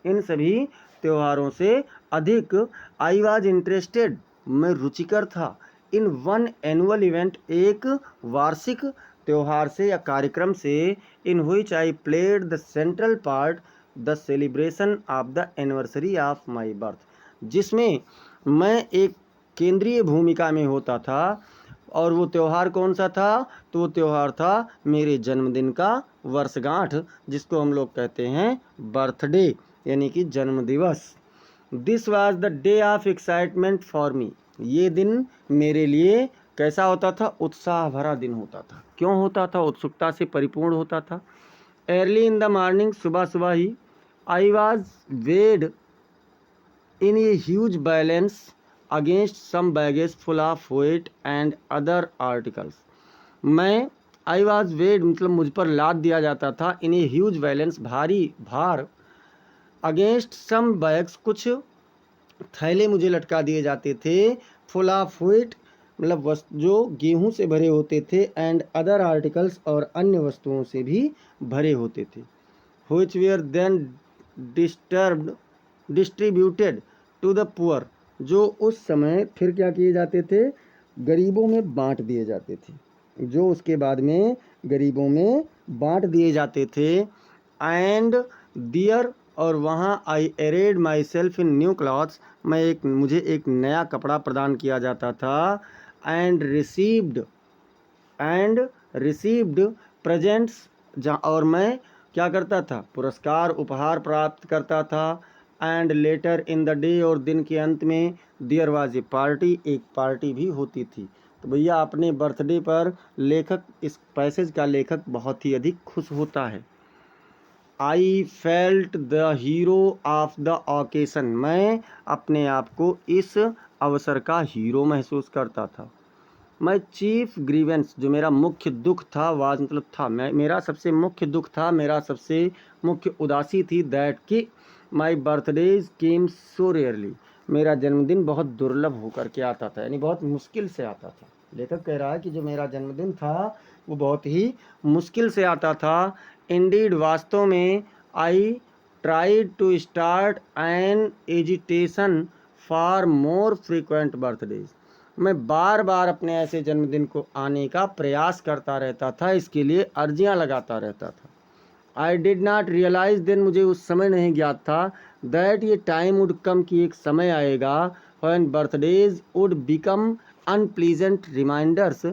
इन सभी त्योहारों से अधिक, आई वॉज इंटरेस्टेड, मैं रुचिकर था, इन वन एनुअल इवेंट, एक वार्षिक त्यौहार से या कार्यक्रम से, in which I played the central part, the celebration of the anniversary of my birth, जिसमें मैं एक केंद्रीय भूमिका में होता था। और वो त्यौहार कौन सा था, तो वो त्यौहार था मेरे जन्मदिन का वर्षगांठ, जिसको हम लोग कहते हैं बर्थडे, यानी कि जन्म दिवस। This was the day of excitement for me, ये दिन मेरे लिए कैसा होता था, उत्साह भरा दिन होता था। क्यों होता था, उत्सुकता से परिपूर्ण होता था। अर्ली इन द मॉर्निंग, सुबह सुबह ही, I was weighed in a huge balance against some baggage full of weight and other articles. मैं, आई वॉज वेड मतलब मुझ पर लाद दिया जाता था, इन ए ह्यूज बैलेंस भारी भार, अगेंस्ट सम बैग्स कुछ थैले मुझे लटका दिए जाते थे, फुल ऑफ व्हीट मतलब जो गेहूं से भरे होते थे, एंड अदर आर्टिकल्स और अन्य वस्तुओं से भी भरे होते थे, which were then distributed to the poor, जो उस समय फिर क्या किए जाते थे, गरीबों में बांट दिए जाते थे, जो उसके बाद में गरीबों में बांट दिए जाते थे। एंड दियर, और वहाँ I arrayed myself in new clothes, मुझे एक नया कपड़ा प्रदान किया जाता था। एंड रिसीव्ड प्रेजेंट्स, और मैं क्या करता था, पुरस्कार उपहार प्राप्त करता था। And later in the day, और दिन के अंत में देयर वाज ए पार्टी, एक पार्टी भी होती थी। तो भैया अपने बर्थडे पर लेखक, इस पैसेज का लेखक बहुत ही अधिक खुश होता है। I felt the hero of the occasion, मैं अपने आप को इस अवसर का हीरो महसूस करता था। माई चीफ ग्रीवेंस, जो मेरा मुख्य दुख था, वाज मतलब था, मेरा सबसे मुख्य दुख था, मेरा सबसे मुख्य उदासी थी, दैट कि माई बर्थडेज केम सो रेयरली, मेरा जन्मदिन बहुत दुर्लभ होकर के आता था, यानी बहुत मुश्किल से आता था। लेखक कह रहा है कि जो मेरा जन्मदिन था वो बहुत ही मुश्किल से आता था। इंडीड, वास्तव में, I tried to start an agitation for more frequent birthdays, मैं बार बार अपने ऐसे जन्मदिन को आने का प्रयास करता रहता था, इसके लिए अर्जियां लगाता रहता था। I did not realise then, मुझे उस समय नहीं ज्ञात था, दैट ये टाइम वुड कम, कि एक समय आएगा, when birthdays would become unpleasant reminders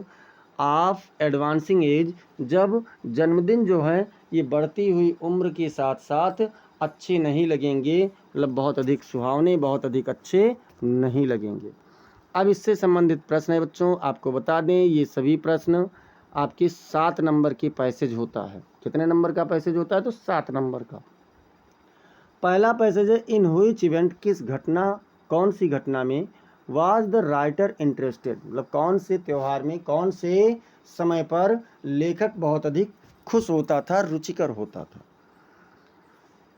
of advancing age, जब जन्मदिन जो है ये बढ़ती हुई उम्र के साथ साथ अच्छे नहीं लगेंगे, मतलब बहुत अधिक सुहावने, बहुत अधिक अच्छे नहीं लगेंगे। अब इससे संबंधित प्रश्न है बच्चों, आपको बता दें ये सभी प्रश्न आपके 7 नंबर के पैसेज होता है। कितने नंबर का पैसेज होता है, तो 7 नंबर का। पहला पैसेज है, इन व्हिच इवेंट, किस घटना, कौन सी घटना में, वाज द राइटर इंटरेस्टेड, मतलब कौन से त्यौहार में, कौन से समय पर लेखक बहुत अधिक खुश होता था, रुचिकर होता था।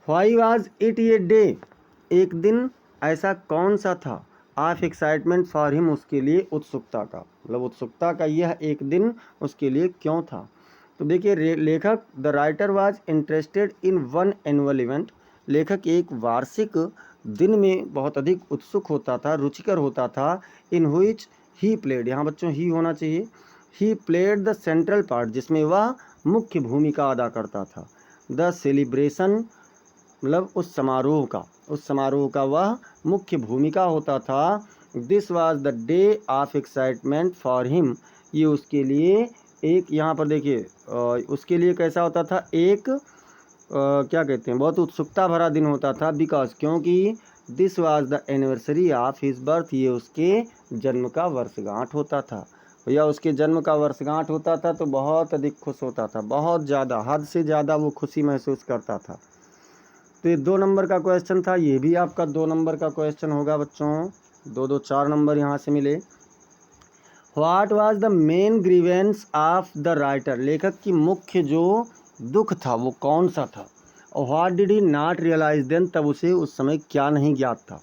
Why was it a day, एक दिन ऐसा कौन सा था, ऑफ एक्साइटमेंट फॉर हिम, उसके लिए उत्सुकता का, मतलब उत्सुकता का यह एक दिन उसके लिए क्यों था। तो देखिए लेखक, the writer was interested in one annual event, लेखक एक वार्षिक दिन में बहुत अधिक उत्सुक होता था, रुचिकर होता था। इन व्हिच ही प्लेड, यहाँ बच्चों ही होना चाहिए, he played the central part, जिसमें वह मुख्य भूमिका अदा करता था। द सेलिब्रेशन, मतलब उस समारोह का वह मुख्य भूमिका होता था। This was the day of excitement for him, ये उसके लिए एक, यहाँ पर देखिए उसके लिए कैसा होता था, एक क्या कहते हैं, बहुत उत्सुकता भरा दिन होता था। बिकॉज, क्योंकि this was the anniversary of his birth, ये उसके जन्म का वर्षगांठ होता था। भैया उसके जन्म का वर्षगांठ होता था तो बहुत अधिक खुश होता था, बहुत ज़्यादा, हद से ज़्यादा वो खुशी महसूस करता था। तो ये 2 नंबर का क्वेश्चन था, ये भी आपका 2 नंबर का क्वेश्चन होगा बच्चों, 2 4 नंबर यहाँ से मिले। What was the main grievance of the writer, लेखक की मुख्य जो दुख था वो कौन सा था। और what did he not realise then, तब उसे उस समय क्या नहीं ज्ञात था।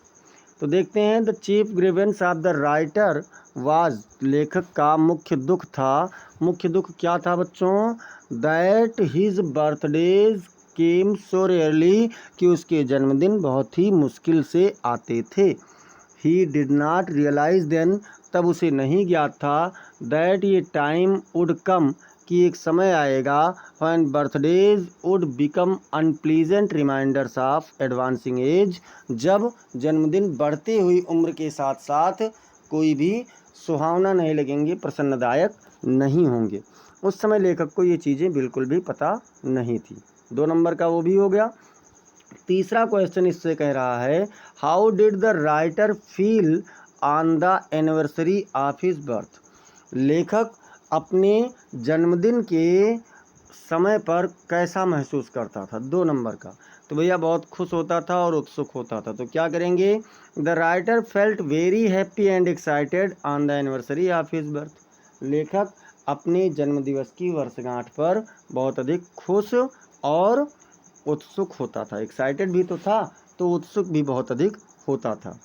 तो देखते हैं, the chief grievance of the writer was, लेखक का मुख्य दुख था, मुख्य दुख क्या था बच्चों, that his birthdays came so rarely, कि उसके जन्मदिन बहुत ही मुश्किल से आते थे। He did not realise then, तब उसे नहीं ज्ञात था, दैट ये टाइम वुड कम, कि एक समय आएगा, when birthdays would become unpleasant reminders of advancing age, जब जन्मदिन बढ़ती हुई उम्र के साथ साथ कोई भी सुहावना नहीं लगेंगे, प्रसन्नदायक नहीं होंगे। उस समय लेखक को ये चीज़ें बिल्कुल भी पता नहीं थी। 2 नंबर का वो भी हो गया। तीसरा क्वेश्चन इससे कह रहा है, how did the writer feel on the anniversary of his birth, लेखक अपने जन्मदिन के समय पर कैसा महसूस करता था, 2 नंबर का, तो भैया बहुत खुश होता था और उत्सुक होता था। तो क्या करेंगे, the writer felt very happy and excited on the anniversary of his birth. लेखक अपने जन्मदिवस की वर्षगांठ पर बहुत अधिक खुश और उत्सुक होता था। एक्साइटेड भी तो था, तो उत्सुक भी बहुत अधिक होता था।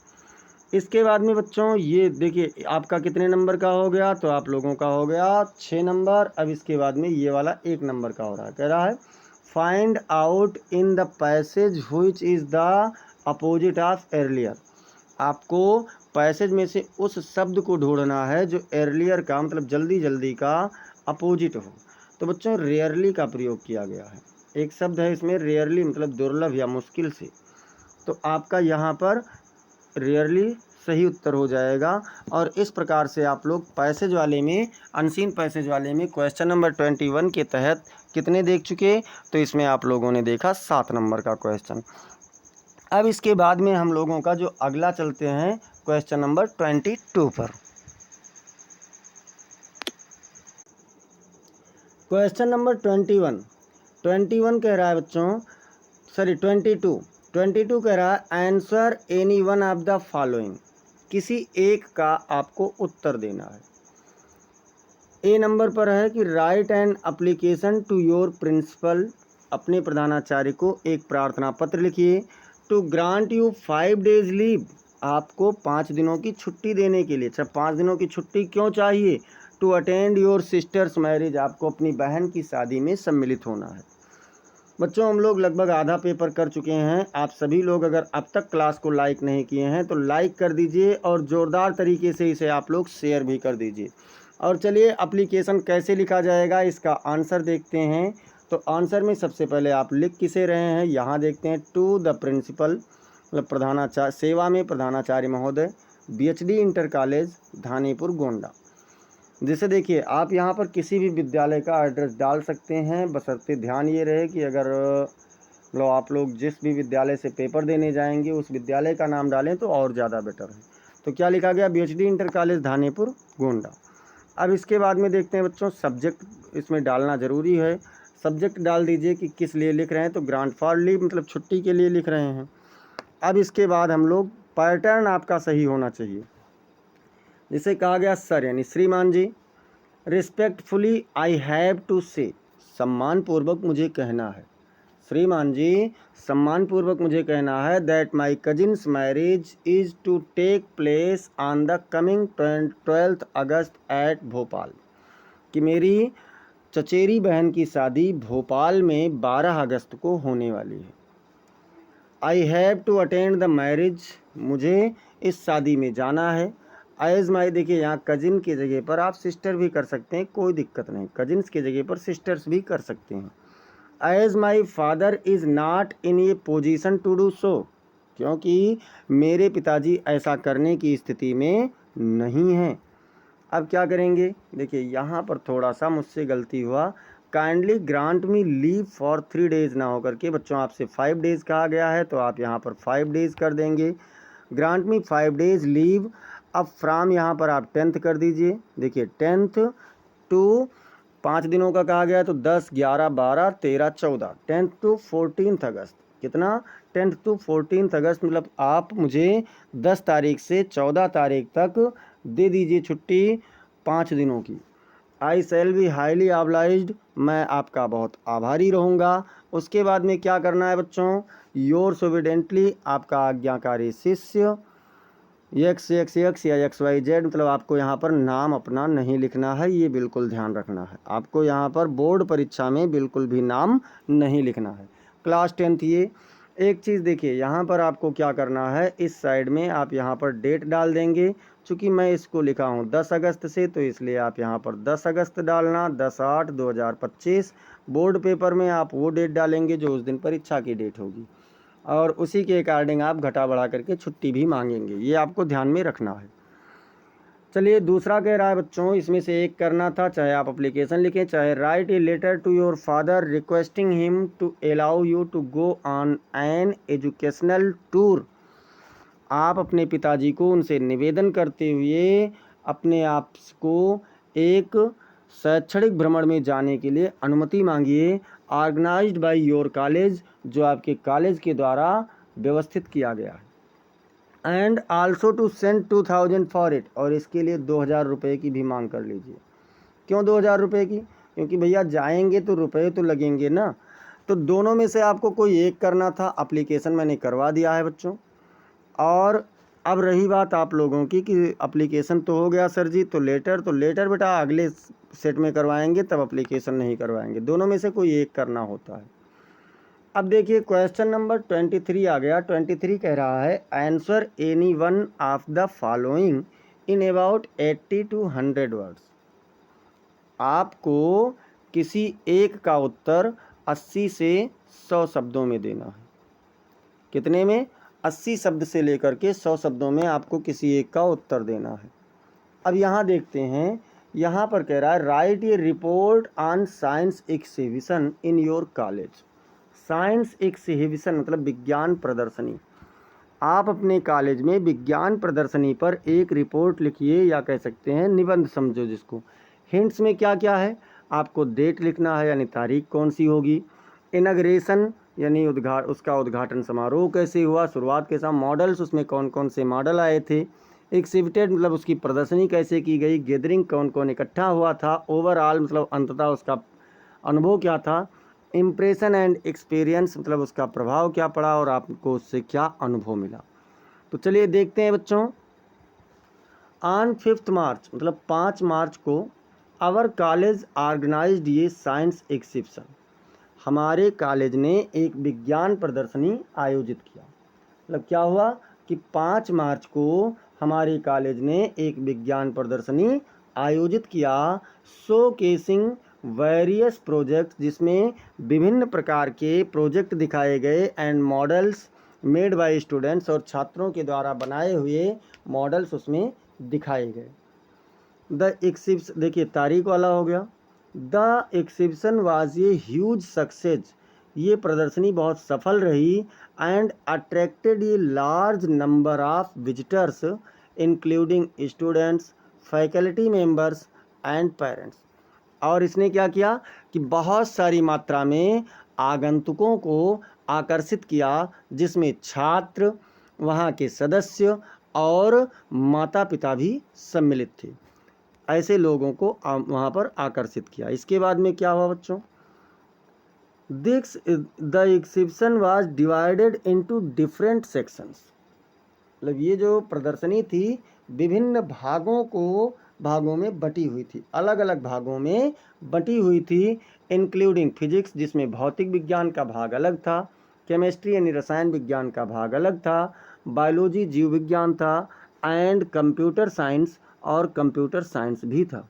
इसके बाद में बच्चों ये देखिए आपका कितने नंबर का हो गया, तो आप लोगों का हो गया 6 नंबर। अब इसके बाद में ये वाला 1 नंबर का हो रहा है। कह रहा है find out in the passage which is the opposite of earlier. आपको पैसेज में से उस शब्द को ढूंढना है जो एर्लियर का मतलब जल्दी जल्दी का अपोजिट हो। तो बच्चों रेयरली का प्रयोग किया गया है। एक शब्द है इसमें रेयरली मतलब दुर्लभ या मुश्किल से, तो आपका यहाँ पर रेयरली सही उत्तर हो जाएगा। और इस प्रकार से आप लोग पैसेज वाले में, अनसीन पैसेज वाले में क्वेश्चन नंबर 21 के तहत कितने देख चुके, तो इसमें आप लोगों ने देखा 7 नंबर का क्वेश्चन। अब इसके बाद में हम लोगों का जो अगला चलते हैं क्वेश्चन नंबर 22 पर। क्वेश्चन नंबर 21 कह रहा है बच्चों, सॉरी 22 कह रहा है answer any one of the following. किसी एक का आपको उत्तर देना है। ए नंबर पर है कि write an application to your principal. अपने प्रधानाचार्य को एक प्रार्थना पत्र लिखिए। To grant you 5 days leave. आपको 5 दिनों की छुट्टी देने के लिए। अच्छा 5 दिनों की छुट्टी क्यों चाहिए? To attend your sister's marriage. आपको अपनी बहन की शादी में सम्मिलित होना है। बच्चों हम लोग लगभग आधा पेपर कर चुके हैं। आप सभी लोग अगर अब तक क्लास को लाइक नहीं किए हैं तो लाइक कर दीजिए और ज़ोरदार तरीके से इसे आप लोग शेयर भी कर दीजिए। और चलिए एप्लीकेशन कैसे लिखा जाएगा इसका आंसर देखते हैं। तो आंसर में सबसे पहले आप लिख किसे रहे हैं, यहाँ देखते हैं टू द प्रिंसिपल मतलब प्रधानाचार्य, सेवा में प्रधानाचार्य महोदय, BHD inter college Dhanipur Gonda. जैसे देखिए आप यहाँ पर किसी भी विद्यालय का एड्रेस डाल सकते हैं, बशर्ते ध्यान ये रहे कि अगर मतलब आप लोग जिस भी विद्यालय से पेपर देने जाएंगे उस विद्यालय का नाम डालें तो और ज़्यादा बेटर है। तो क्या लिखा गया, BHD inter college Dhanipur Gonda. अब इसके बाद में देखते हैं बच्चों सब्जेक्ट इसमें डालना ज़रूरी है। सब्जेक्ट डाल दीजिए कि किस लिए लिख रहे हैं, तो ग्रांट फॉर लीव मतलब छुट्टी के लिए लिख रहे हैं। अब इसके बाद हम लोग पैटर्न आपका सही होना चाहिए। जिसे कहा गया सर यानी श्रीमान जी, रिस्पेक्टफुली आई हैव टू से, सम्मानपूर्वक मुझे कहना है। श्रीमान जी सम्मानपूर्वक मुझे कहना है that my cousin's marriage is to take place on the coming 12 August at Bhopal. कि मेरी चचेरी बहन की शादी भोपाल में 12 अगस्त को होने वाली है। I have to attend the marriage, मुझे इस शादी में जाना है। एज माई, देखिए यहाँ कजिन की जगह पर आप सिस्टर भी कर सकते हैं, कोई दिक्कत नहीं, कजिन्स की जगह पर सिस्टर्स भी कर सकते हैं। As my father is not in a position to do so, क्योंकि मेरे पिताजी ऐसा करने की स्थिति में नहीं हैं। अब क्या करेंगे, देखिए यहाँ पर थोड़ा सा मुझसे गलती हुआ। Kindly grant me leave for 3 days ना होकर के बच्चों आपसे 5 डेज़ कहा गया है, तो आप यहाँ पर 5 डेज़ कर देंगे। ग्रांट मी 5 डेज़ लीव। अब फ्राम यहाँ पर आप 10th कर दीजिए। देखिए 10th टू 5 दिनों का कहा गया है तो 10, 11, 12, 13, 14, 10th टू 14 अगस्त। कितना, 10th टू 14 अगस्त मतलब आप मुझे 10 तारीख से 14 तारीख तक दे दीजिए छुट्टी 5 दिनों की। आई शैल बी हाईली ऑब्लाइज्ड, मैं आपका बहुत आभारी रहूँगा। उसके बाद में क्या करना है बच्चों, योर्स ओबीडेंटली आपका आज्ञाकारी शिष्य। XXX या XYZ मतलब आपको यहाँ पर नाम अपना नहीं लिखना है, ये बिल्कुल ध्यान रखना है। आपको यहाँ पर बोर्ड परीक्षा में बिल्कुल भी नाम नहीं लिखना है। क्लास 10th ये एक चीज़ देखिए यहाँ पर आपको क्या करना है, इस साइड में आप यहाँ पर डेट डाल देंगे। चूँकि मैं इसको लिखा हूँ 10 अगस्त से, तो इसलिए आप यहाँ पर 10 अगस्त डालना, 10/8/2025। बोर्ड पेपर में आप वो डेट डालेंगे जो उस दिन परीक्षा की डेट होगी, और उसी के अकॉर्डिंग आप घटा बढ़ा करके छुट्टी भी मांगेंगे, ये आपको ध्यान में रखना है। चलिए दूसरा कह रहा है बच्चों, इसमें से एक करना था, चाहे आप एप्लीकेशन लिखें चाहे write a letter to your father requesting him to allow you to go on an educational tour. आप अपने पिताजी को उनसे निवेदन करते हुए अपने आप को एक शैक्षणिक भ्रमण में जाने के लिए अनुमति मांगिए, ऑर्गेनाइज्ड बाय योर कॉलेज, जो आपके कॉलेज के द्वारा व्यवस्थित किया गया है। And also to send 2000 for it, और इसके लिए 2000 रुपये की भी मांग कर लीजिए। क्यों 2000 रुपये की? क्योंकि भैया जाएंगे तो रुपये तो लगेंगे ना, तो दोनों में से आपको कोई एक करना था। एप्लीकेशन मैंने करवा दिया है बच्चों। और अब रही बात आप लोगों की कि एप्लीकेशन तो हो गया सर जी, तो लेटर बेटा अगले सेट में करवाएंगे, तब एप्लीकेशन नहीं करवाएंगे। दोनों में से कोई एक करना होता है। अब देखिए क्वेश्चन नंबर 23 आ गया। 23 कह रहा है answer any one of the following in about 80 to 100 words. आपको किसी एक का उत्तर 80 से 100 शब्दों में देना है। कितने में? 80 शब्द से लेकर के 100 शब्दों में आपको किसी एक का उत्तर देना है। अब यहाँ देखते हैं, यहाँ पर कह रहा है right A report on science exhibition in your college. Science exhibition मतलब विज्ञान प्रदर्शनी। आप अपने कॉलेज में विज्ञान प्रदर्शनी पर एक रिपोर्ट लिखिए, या कह सकते हैं निबंध समझो जिसको। हिंट्स में क्या क्या है? आपको डेट लिखना है, यानी तारीख कौन सी होगी। इनॉग्रेशन यानी उसका उद्घाटन समारोह कैसे हुआ, शुरुआत के साथ। मॉडल्स, उसमें कौन कौन से मॉडल आए थे। एक्सिबिटेड मतलब उसकी प्रदर्शनी कैसे की गई। गैदरिंग कौन कौन इकट्ठा हुआ था। ओवरऑल मतलब अंततः उसका अनुभव क्या था। इम्प्रेशन एंड एक्सपीरियंस मतलब उसका प्रभाव क्या पड़ा और आपको उससे क्या अनुभव मिला। तो चलिए देखते हैं बच्चों। ऑन 5 मार्च मतलब 5 मार्च को आवर कॉलेज ऑर्गेनाइज्ड ये साइंस एक्सिबिशन। हमारे कॉलेज ने एक विज्ञान प्रदर्शनी आयोजित किया। मतलब क्या हुआ कि 5 मार्च को हमारे कॉलेज ने एक विज्ञान प्रदर्शनी आयोजित किया। शो केसिंग वेरियस प्रोजेक्ट, जिसमें विभिन्न प्रकार के प्रोजेक्ट दिखाए गए। And models made by students, और छात्रों के द्वारा बनाए हुए मॉडल्स उसमें दिखाए गए। द एक्सिबिशन, देखिए तारीख वाला हो गया। The exhibition was a huge success. ये प्रदर्शनी बहुत सफल रही। And attracted a large number of visitors including students, faculty members and parents. और इसने क्या किया कि बहुत सारी मात्रा में आगंतुकों को आकर्षित किया, जिसमें छात्र, वहाँ के सदस्य और माता पिता भी सम्मिलित थे। ऐसे लोगों को वहाँ पर आकर्षित किया। इसके बाद में क्या हुआ बच्चों? The exhibition was divided into different sections. मतलब ये जो प्रदर्शनी थी विभिन्न भागों में बटी हुई थी, अलग अलग भागों में बटी हुई थी। इंक्लूडिंग फिजिक्स, जिसमें भौतिक विज्ञान का भाग अलग था। केमिस्ट्री यानी रसायन विज्ञान का भाग अलग था। बायोलॉजी जीव विज्ञान था। एंड कंप्यूटर साइंस, और कंप्यूटर साइंस भी था।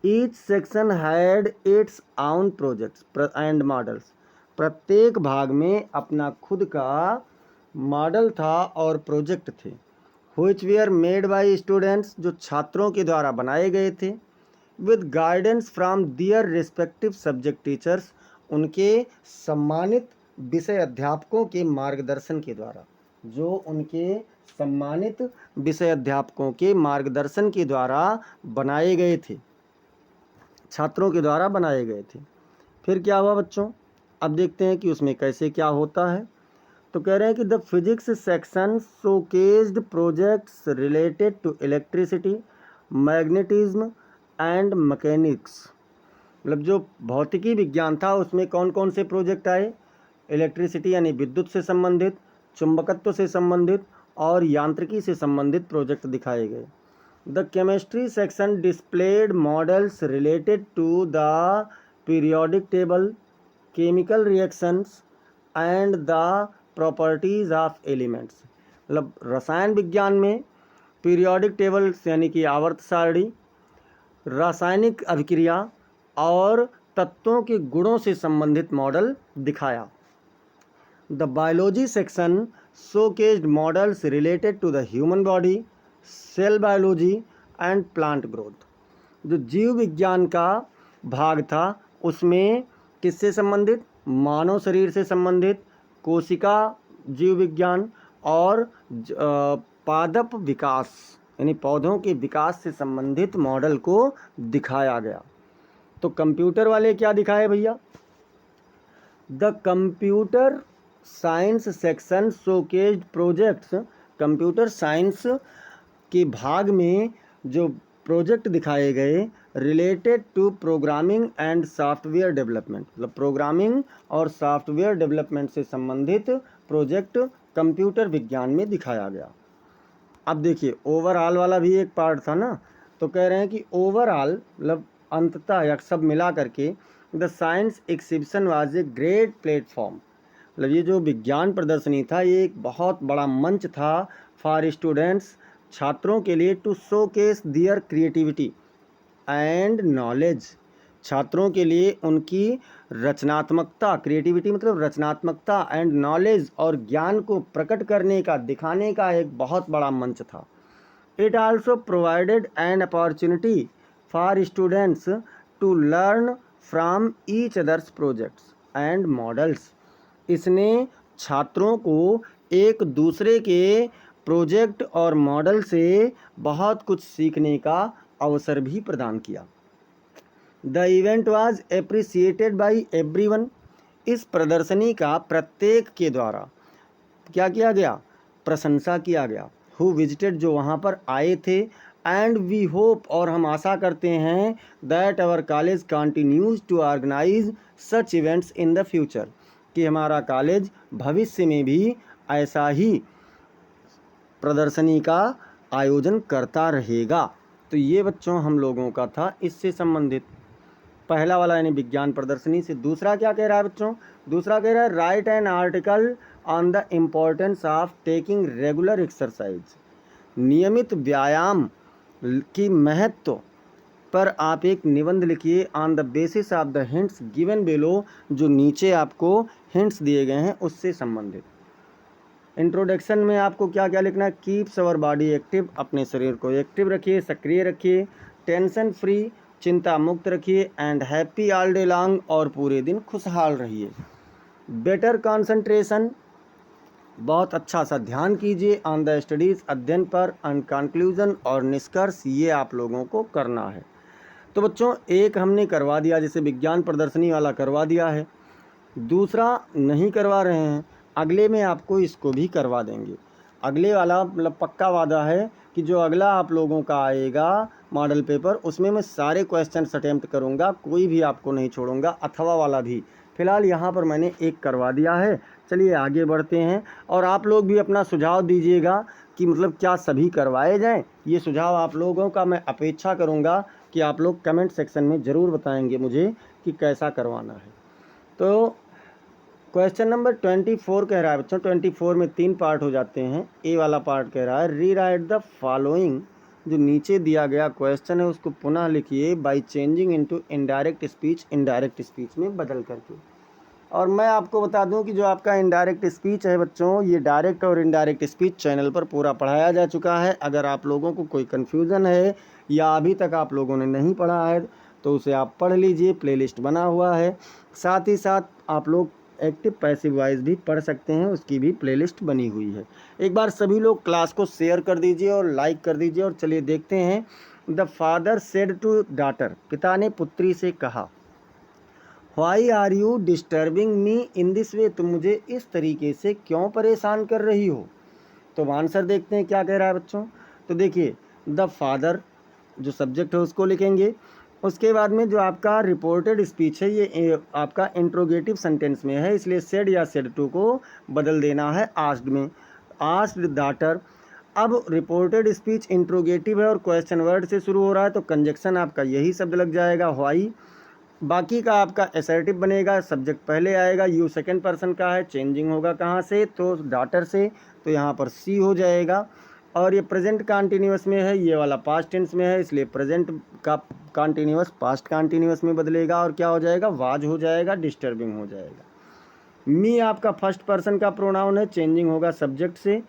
Each section had its own projects and models. प्रत्येक भाग में अपना खुद का मॉडल था और प्रोजेक्ट थे। Which were made by students, जो छात्रों के द्वारा बनाए गए थे। With guidance from their respective subject teachers, उनके सम्मानित विषय अध्यापकों के मार्गदर्शन के द्वारा। जो उनके सम्मानित विषय अध्यापकों के मार्गदर्शन के द्वारा बनाए गए थे, छात्रों के द्वारा बनाए गए थे। फिर क्या हुआ बच्चों? अब देखते हैं कि उसमें कैसे क्या होता है। तो कह रहे हैं कि the physics section showcased projects related to electricity, magnetism and mechanics. मतलब जो भौतिकी विज्ञान था उसमें कौन कौन से प्रोजेक्ट आए? इलेक्ट्रिसिटी यानी विद्युत से संबंधित, चुंबकत्व से संबंधित और यांत्रिकी से संबंधित प्रोजेक्ट दिखाए गए। The chemistry section displayed models related to the periodic table, chemical reactions and the properties of elements. मतलब रसायन विज्ञान में पीरियोडिक टेबल यानी कि आवर्त सारणी, रासायनिक अभिक्रिया और तत्वों के गुणों से संबंधित मॉडल दिखाया। The biology section showcased models related to the human body, cell biology and plant growth. जो जीव विज्ञान का भाग था उसमें किससे संबंधित? मानव शरीर से संबंधित, कोशिका जीव विज्ञान और पादप विकास यानी पौधों के विकास से संबंधित मॉडल को दिखाया गया। तो कंप्यूटर वाले क्या दिखाए भैया? The computer science section showcased projects. Computer science के भाग में जो प्रोजेक्ट दिखाए गए related to programming and software development, मतलब प्रोग्रामिंग और सॉफ्टवेयर डेवलपमेंट से संबंधित प्रोजेक्ट कंप्यूटर विज्ञान में दिखाया गया। अब देखिए ओवरऑल वाला भी एक पार्ट था ना, तो कह रहे हैं कि ओवरऑल मतलब अंततः या सब मिला करके the science exhibition was a great platform, मतलब ये जो विज्ञान प्रदर्शनी था ये एक बहुत बड़ा मंच था फॉर स्टूडेंट्स, छात्रों के लिए, to showcase their creativity and knowledge, छात्रों के लिए उनकी रचनात्मकता, क्रिएटिविटी मतलब रचनात्मकता, एंड नॉलेज और ज्ञान को प्रकट करने का, दिखाने का एक बहुत बड़ा मंच था। It also provided an opportunity for students to learn from each others projects and models, इसने छात्रों को एक दूसरे के प्रोजेक्ट और मॉडल से बहुत कुछ सीखने का अवसर भी प्रदान किया। The event was appreciated by everyone, इस प्रदर्शनी का प्रत्येक के द्वारा क्या किया गया? प्रशंसा किया गया। हु विजिटेड, जो वहाँ पर आए थे, एंड वी होप, और हम आशा करते हैं, that our college continues to organise such events in the future, कि हमारा कॉलेज भविष्य में भी ऐसा ही प्रदर्शनी का आयोजन करता रहेगा। तो ये बच्चों हम लोगों का था इससे संबंधित पहला वाला यानी विज्ञान प्रदर्शनी से। दूसरा क्या कह रहा है बच्चों? दूसरा कह रहा है right an article on the importance of taking regular exercise, नियमित व्यायाम की महत्व पर आप एक निबंध लिखिए on the basis of the hints given below, जो नीचे आपको हिंट्स दिए गए हैं उससे संबंधित। इंट्रोडक्शन में आपको क्या क्या लिखना है? कीप्स अवर बॉडी एक्टिव, अपने शरीर को एक्टिव रखिए, सक्रिय रखिए, टेंशन फ्री, चिंता मुक्त रखिए, and happy all day long, और पूरे दिन खुशहाल रहिए। बेटर कंसंट्रेशन, बहुत अच्छा सा ध्यान कीजिए, ऑन द स्टडीज़, अध्ययन पर, एंड कंक्लूजन, और निष्कर्ष, ये आप लोगों को करना है। तो बच्चों एक हमने करवा दिया, जैसे विज्ञान प्रदर्शनी वाला करवा दिया है, दूसरा नहीं करवा रहे हैं, अगले में आपको इसको भी करवा देंगे। अगले वाला मतलब पक्का वादा है कि जो अगला आप लोगों का आएगा मॉडल पेपर, उसमें मैं सारे क्वेश्चंस अटेम्प्ट करूंगा, कोई भी आपको नहीं छोड़ूंगा, अथवा वाला भी। फिलहाल यहाँ पर मैंने एक करवा दिया है। चलिए आगे बढ़ते हैं, और आप लोग भी अपना सुझाव दीजिएगा कि मतलब क्या सभी करवाए जाएं। ये सुझाव आप लोगों का मैं अपेक्षा करूँगा कि आप लोग कमेंट सेक्शन में ज़रूर बताएंगे मुझे कि कैसा करवाना है। तो क्वेश्चन नंबर 24 कह रहा है बच्चों, 24 में 3 पार्ट हो जाते हैं। ए वाला पार्ट कह रहा है री राइट द फॉलोइंग, जो नीचे दिया गया क्वेश्चन है उसको पुनः लिखिए by changing into indirect speech, indirect speech में बदल करके। और मैं आपको बता दूं कि जो आपका इनडायरेक्ट स्पीच है बच्चों, ये डायरेक्ट और इनडायरेक्ट स्पीच चैनल पर पूरा पढ़ाया जा चुका है। अगर आप लोगों को कोई कन्फ्यूज़न है या अभी तक आप लोगों ने नहीं पढ़ा है तो उसे आप पढ़ लीजिए, प्लेलिस्ट बना हुआ है। साथ ही साथ आप लोग एक्टिव पैसिव वॉइस भी पढ़ सकते हैं, उसकी भी प्लेलिस्ट बनी हुई है। एक बार सभी लोग क्लास को शेयर कर दीजिए और लाइक कर दीजिए। और चलिए देखते हैं। The father said to daughter, पिता ने पुत्री से कहा, why are you disturbing me in this way, तुम मुझे इस तरीके से क्यों परेशान कर रही हो। तो आंसर देखते हैं क्या कह रहा है बच्चों। तो देखिए द फादर जो सब्जेक्ट है उसको लिखेंगे, उसके बाद में जो आपका रिपोर्टेड स्पीच है ये आपका इंट्रोगेटिव सेंटेंस में है, इसलिए सेड या सेड टू को बदल देना है आस्क्ड में, आस्क्ड डॉटर। अब रिपोर्टेड स्पीच इंट्रोगेटिव है और क्वेश्चन वर्ड से शुरू हो रहा है तो कंजक्शन आपका यही शब्द लग जाएगा व्हाई। बाकी का आपका असर्टिव बनेगा, सब्जेक्ट पहले आएगा, यू सेकंड पर्सन का है, चेंजिंग होगा कहाँ से, तो डॉटर से, तो यहाँ पर सी हो जाएगा। और ये प्रेजेंट कंटिन्यूअस में है, ये वाला पास्ट टेंस में है, इसलिए प्रेजेंट का कंटिन्यूअस पास्ट कंटिन्यूअस में बदलेगा और क्या हो जाएगा, वाज हो जाएगा, डिस्टर्बिंग हो जाएगा। मी आपका फर्स्ट पर्सन का प्रोनाउन है, चेंजिंग होगा सब्जेक्ट से,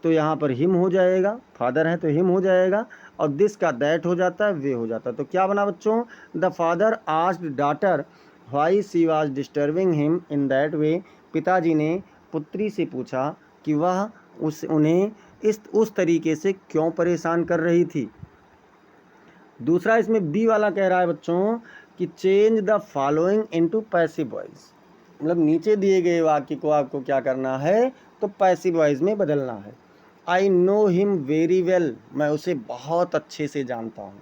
तो यहाँ पर हिम हो जाएगा, फादर है तो हिम हो जाएगा, और दिस का दैट हो जाता है, वे हो जाता है। तो क्या बना बच्चों, the father asked daughter why she was disturbing him in that way, पिताजी ने पुत्री से पूछा कि वह उन्हें उस तरीके से क्यों परेशान कर रही थी। दूसरा इसमें बी वाला कह रहा है बच्चों कि change the following into passive voice, मतलब नीचे दिए गए वाक्य को आपको क्या करना है, तो पैसिव वॉइस में बदलना है। I know him very well, मैं उसे बहुत अच्छे से जानता हूँ।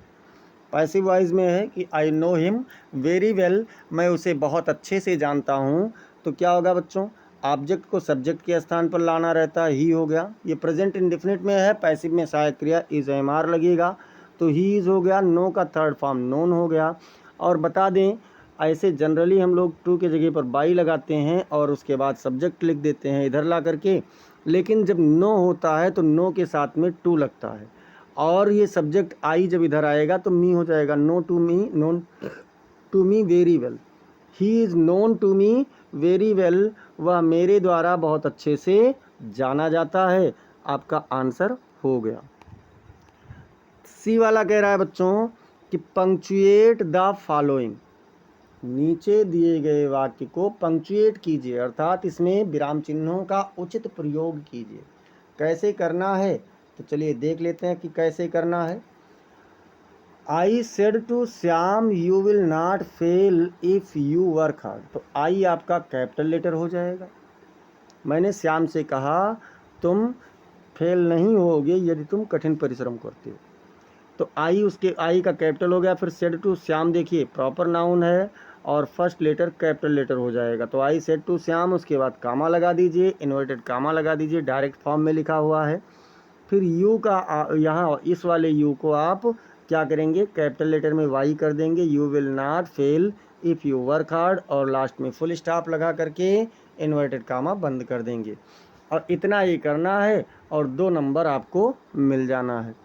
पैसिव वॉइस में है कि I know him very well, मैं उसे बहुत अच्छे से जानता हूँ। तो क्या होगा बच्चों, ऑब्जेक्ट को सब्जेक्ट के स्थान पर लाना रहता है, ही हो गया। ये प्रेजेंट इंडेफिनिट में है, पैसिव में सहायक क्रिया इज एम लगेगा, तो ही इज़ हो गया। नो का थर्ड फॉर्म नोन हो गया। और बता दें, ऐसे जनरली हम लोग टू के जगह पर बाई लगाते हैं और उसके बाद सब्जेक्ट लिख देते हैं इधर ला करके, लेकिन जब नो होता है तो नो के साथ में टू लगता है, और ये सब्जेक्ट आई जब इधर आएगा तो मी हो जाएगा। Know to me, known to me very well, he is known to me very well, वह मेरे द्वारा बहुत अच्छे से जाना जाता है। आपका आंसर हो गया। सी वाला कह रहा है बच्चों कि पंक्चुएट द फॉलोइंग, नीचे दिए गए वाक्य को पंक्चुएट कीजिए, अर्थात इसमें विराम चिन्हों का उचित प्रयोग कीजिए। कैसे करना है, तो चलिए देख लेते हैं कि कैसे करना है। I said to Shyam you will not fail if you work hard, तो आई आपका कैपिटल लेटर हो जाएगा। मैंने श्याम से कहा तुम फेल नहीं होगे यदि तुम कठिन परिश्रम करते हो, तो आई, उसके आई का कैपिटल हो गया। फिर सेड टू श्याम, देखिए प्रॉपर नाउन है और फर्स्ट लेटर कैपिटल लेटर हो जाएगा, तो आई सेड टू श्याम, उसके बाद कामा लगा दीजिए, इन्वर्टेड कामा लगा दीजिए, डायरेक्ट फॉर्म में लिखा हुआ है। फिर यू का यहाँ इस वाले यू को आप क्या करेंगे, कैपिटल लेटर में वाई कर देंगे, you will not fail if you work hard, और लास्ट में फुल स्टॉप लगा करके इन्वर्टेड कामा बंद कर देंगे। और इतना ही करना है और 2 नंबर आपको मिल जाना है।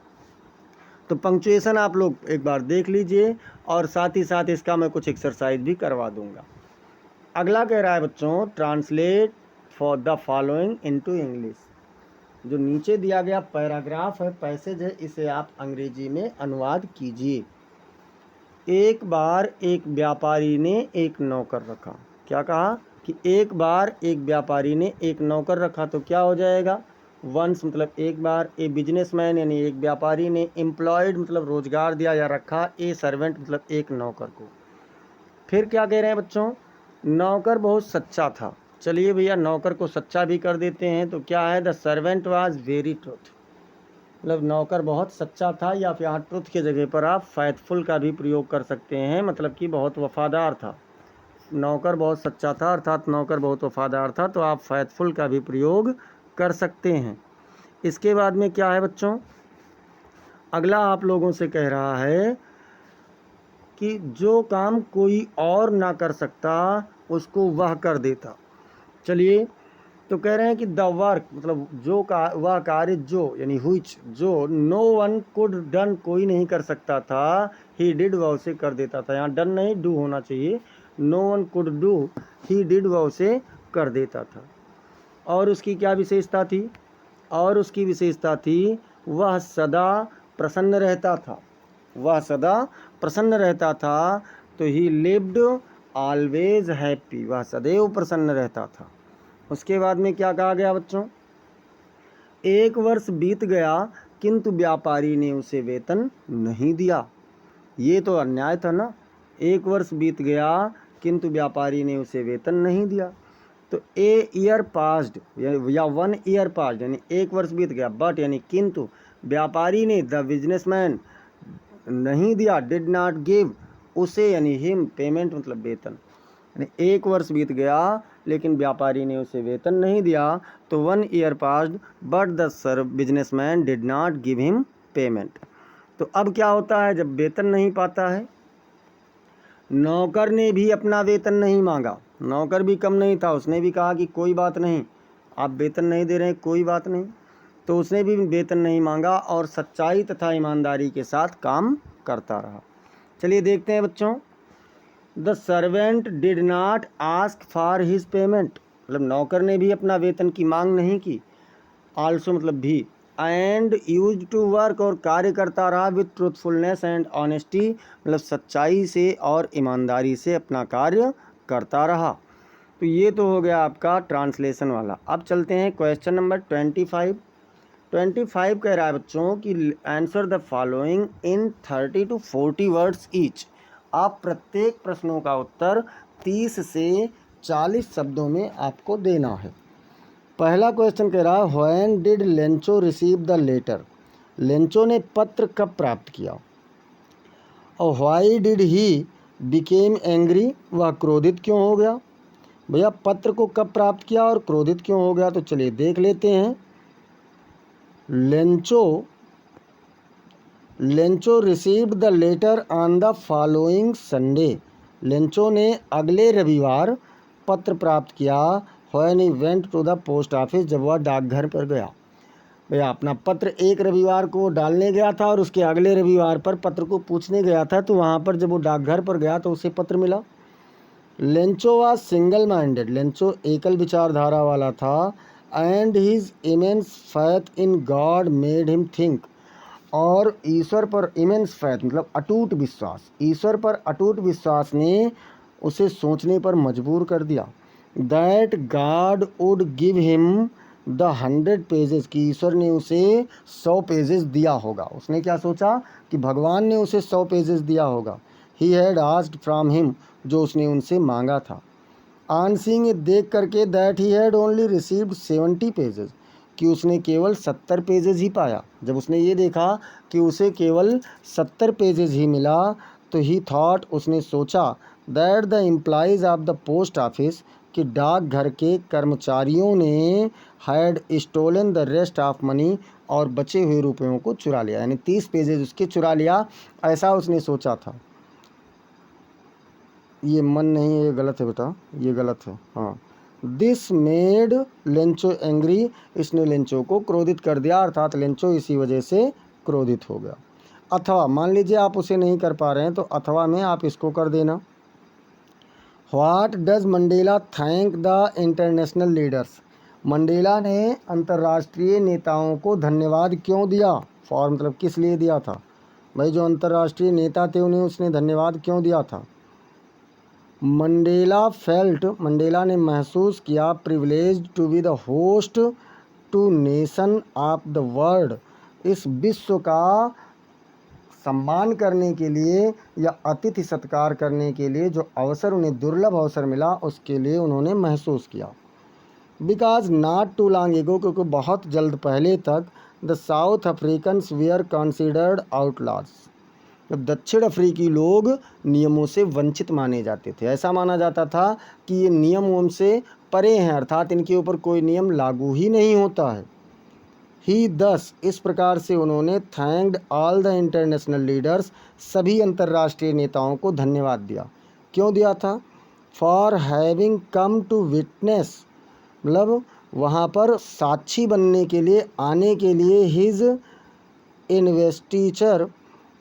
तो पंक्चुएशन आप लोग एक बार देख लीजिए और साथ ही साथ इसका मैं कुछ एक्सरसाइज भी करवा दूंगा। अगला कह रहा है बच्चों, translate for the following into English. जो नीचे दिया गया पैराग्राफ है, पैसेज है, इसे आप अंग्रेजी में अनुवाद कीजिए। एक बार एक व्यापारी ने एक नौकर रखा। क्या कहा कि एक बार एक व्यापारी ने एक नौकर रखा, तो क्या हो जाएगा, वंस मतलब एक बार, ए बिजनेसमैन यानी एक व्यापारी ने, एम्प्लॉयड मतलब रोजगार दिया या रखा, ए सर्वेंट मतलब एक नौकर को। फिर क्या कह रहे हैं बच्चों, नौकर बहुत सच्चा था। चलिए भैया नौकर को सच्चा भी कर देते हैं, तो क्या है, the servant was very truth, मतलब नौकर बहुत सच्चा था, या फिर यहाँ ट्रुथ के जगह पर आप फैथफुल का भी प्रयोग कर सकते हैं, मतलब कि बहुत वफादार था। नौकर बहुत सच्चा था अर्थात नौकर बहुत वफादार था, तो आप फैथफुल का भी प्रयोग कर सकते हैं। इसके बाद में क्या है बच्चों, अगला आप लोगों से कह रहा है कि जो काम कोई और ना कर सकता उसको वह कर देता। चलिए, तो कह रहे हैं कि द वर्क मतलब जो का वह कार्य जो यानी हुईच, जो नो वन कुड डन, कोई नहीं कर सकता था, ही डिड, वह उसे कर देता था। यहाँ डन नहीं डू होना चाहिए, no one could do, he did, वह उसे कर देता था। और उसकी क्या विशेषता थी, और उसकी विशेषता थी वह सदा प्रसन्न रहता था, वह सदा प्रसन्न रहता था। तो ही लिव्ड ऑलवेज हैप्पी, वह सदैव प्रसन्न रहता था। उसके बाद में क्या कहा गया बच्चों, 1 वर्ष बीत गया किंतु व्यापारी ने उसे वेतन नहीं दिया। ये तो अन्याय था ना, 1 वर्ष बीत गया किंतु व्यापारी ने उसे वेतन नहीं दिया। तो ए ईयर पास्ड या 1 ईयर पास्ड यानी 1 वर्ष बीत गया, बट यानी किंतु व्यापारी ने, द बिजनेसमैन, नहीं दिया, डिड नॉट गिव, उसे यानी हिम पेमेंट मतलब वेतन, यानी 1 वर्ष बीत गया लेकिन व्यापारी ने उसे वेतन नहीं दिया। तो 1 year passed but the businessman did not give him payment. तो अब क्या होता है जब वेतन नहीं पाता है, नौकर ने भी अपना वेतन नहीं मांगा, नौकर भी कम नहीं था, उसने भी कहा कि कोई बात नहीं, आप वेतन नहीं दे रहे हैं कोई बात नहीं, तो उसने भी वेतन नहीं मांगा और सच्चाई तथा ईमानदारी के साथ काम करता रहा। चलिए देखते हैं बच्चों, the servant did not ask for his payment, मतलब नौकर ने भी अपना वेतन की मांग नहीं की, आल्सो मतलब भी, एंड यूज टू वर्क, और कार्य करता रहा, विथ ट्रूथफुलनेस एंड ऑनेस्टी, मतलब सच्चाई से और ईमानदारी से अपना कार्य करता रहा। तो ये तो हो गया आपका ट्रांसलेशन वाला। अब चलते हैं क्वेश्चन नंबर 25। 25 कह रहा है बच्चों कि answer the following in 30 to 40 words each. आप प्रत्येक प्रश्नों का उत्तर 30 से 40 शब्दों में आपको देना है। पहला क्वेश्चन कह रहा है when did Lencho receive the letter. Lencho ने पत्र कब प्राप्त किया। और why did he became angry, वह क्रोधित क्यों हो गया। भैया पत्र को कब प्राप्त किया और क्रोधित क्यों हो गया, तो चलिए देख लेते हैं। Lencho received the letter on the following Sunday. Lencho ने अगले रविवार पत्र प्राप्त किया। When he went to the post office, जब वह डाकघर पर गया। भैया अपना पत्र एक रविवार को डालने गया था और उसके अगले रविवार पर पत्र को पूछने गया था, तो वहाँ पर जब वो डाकघर पर गया तो उसे पत्र मिला। Lencho was single minded, Lencho एकल विचारधारा वाला था। And his immense faith in God made him think, और ईश्वर पर इमेंस फैथ मतलब अटूट विश्वास, ईश्वर पर अटूट विश्वास ने उसे सोचने पर मजबूर कर दिया। That God would give him the 100 pages, कि ईश्वर ने उसे 100 पेजेस दिया होगा। उसने क्या सोचा कि भगवान ने उसे 100 पेजेस दिया होगा। He had asked from him, जो उसने उनसे मांगा था। ऑन सीइंग इट, देख करके, that he had only received 70 pages, कि उसने केवल 70 पेजेस ही पाया। जब उसने ये देखा कि उसे केवल 70 पेजेस ही मिला, तो ही थॉट, उसने सोचा, that the employees of the post office, कि डाकघर के कर्मचारियों ने had stolen the rest of money, और बचे हुए रुपयों को चुरा लिया, यानी 30 पेजेस उसके चुरा लिया, ऐसा उसने सोचा था। ये मन नहीं है, ये गलत है बेटा, ये गलत है। हाँ, दिस मेड लेंचो एंग्री, इसने लेंचो को क्रोधित कर दिया, अर्थात लेंचो इसी वजह से क्रोधित हो गया। अथवा मान लीजिए आप उसे नहीं कर पा रहे हैं, तो अथवा में आप इसको कर देना। What does Mandela thank the international leaders. Mandela ने अंतर्राष्ट्रीय नेताओं को धन्यवाद क्यों दिया। फॉर मतलब किस लिए दिया था। भाई जो अंतर्राष्ट्रीय नेता थे उन्हें उसने धन्यवाद क्यों दिया था। मंडेला फेल्ट, मंडेला ने महसूस किया, privileged to be the host to nation of the world, इस विश्व का सम्मान करने के लिए या अतिथि सत्कार करने के लिए जो अवसर उन्हें दुर्लभ अवसर मिला, उसके लिए उन्होंने महसूस किया। Because not to long ago, क्योंकि बहुत जल्द पहले तक the south Africans VR considered outlaws, जब दक्षिण अफ्रीकी लोग नियमों से वंचित माने जाते थे। ऐसा माना जाता था कि ये नियमों से परे हैं, अर्थात इनके ऊपर कोई नियम लागू ही नहीं होता है। ही दस, इस प्रकार से उन्होंने thanked all the international leaders, सभी अंतर्राष्ट्रीय नेताओं को धन्यवाद दिया। क्यों दिया था। For having come to witness, मतलब वहाँ पर साक्षी बनने के लिए, आने के लिए, हिज इन्वेस्टिचर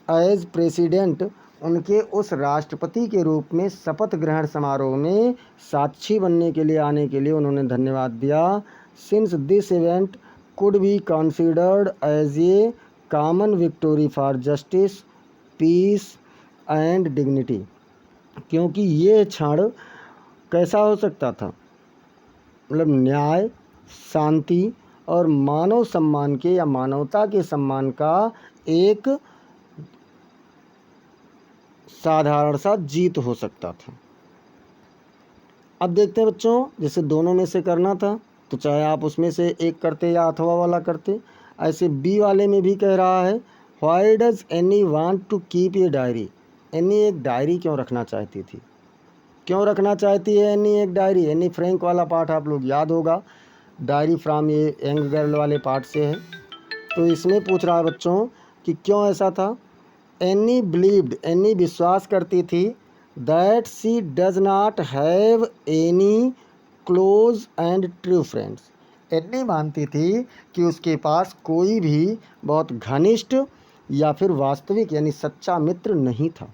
एज प्रेसिडेंट, उनके उस राष्ट्रपति के रूप में शपथ ग्रहण समारोह में साक्षी बनने के लिए, आने के लिए उन्होंने धन्यवाद दिया। Since this event could be considered as a common victory for justice, peace and dignity, क्योंकि ये क्षण कैसा हो सकता था, मतलब न्याय, शांति और मानव सम्मान के या मानवता के सम्मान का एक साधारण सा जीत हो सकता था। अब देखते हैं बच्चों, जैसे दोनों में से करना था तो चाहे आप उसमें से एक करते या अथवा वाला करते, ऐसे बी वाले में भी कह रहा है why does Anne want to keep a diary. Anne एक डायरी क्यों रखना चाहती थी, क्यों रखना चाहती है एनी एक डायरी। एनी फ्रैंक वाला पार्ट आप लोग याद होगा, डायरी फ्रॉम ये यंग गर्ल वाले पार्ट से है। तो इसमें पूछ रहा है बच्चों कि क्यों ऐसा था। एनी बिलीव्ड, एनी विश्वास करती थी, that she does not have any close and true friends. Anne मानती थी कि उसके पास कोई भी बहुत घनिष्ठ या फिर वास्तविक यानी सच्चा मित्र नहीं था,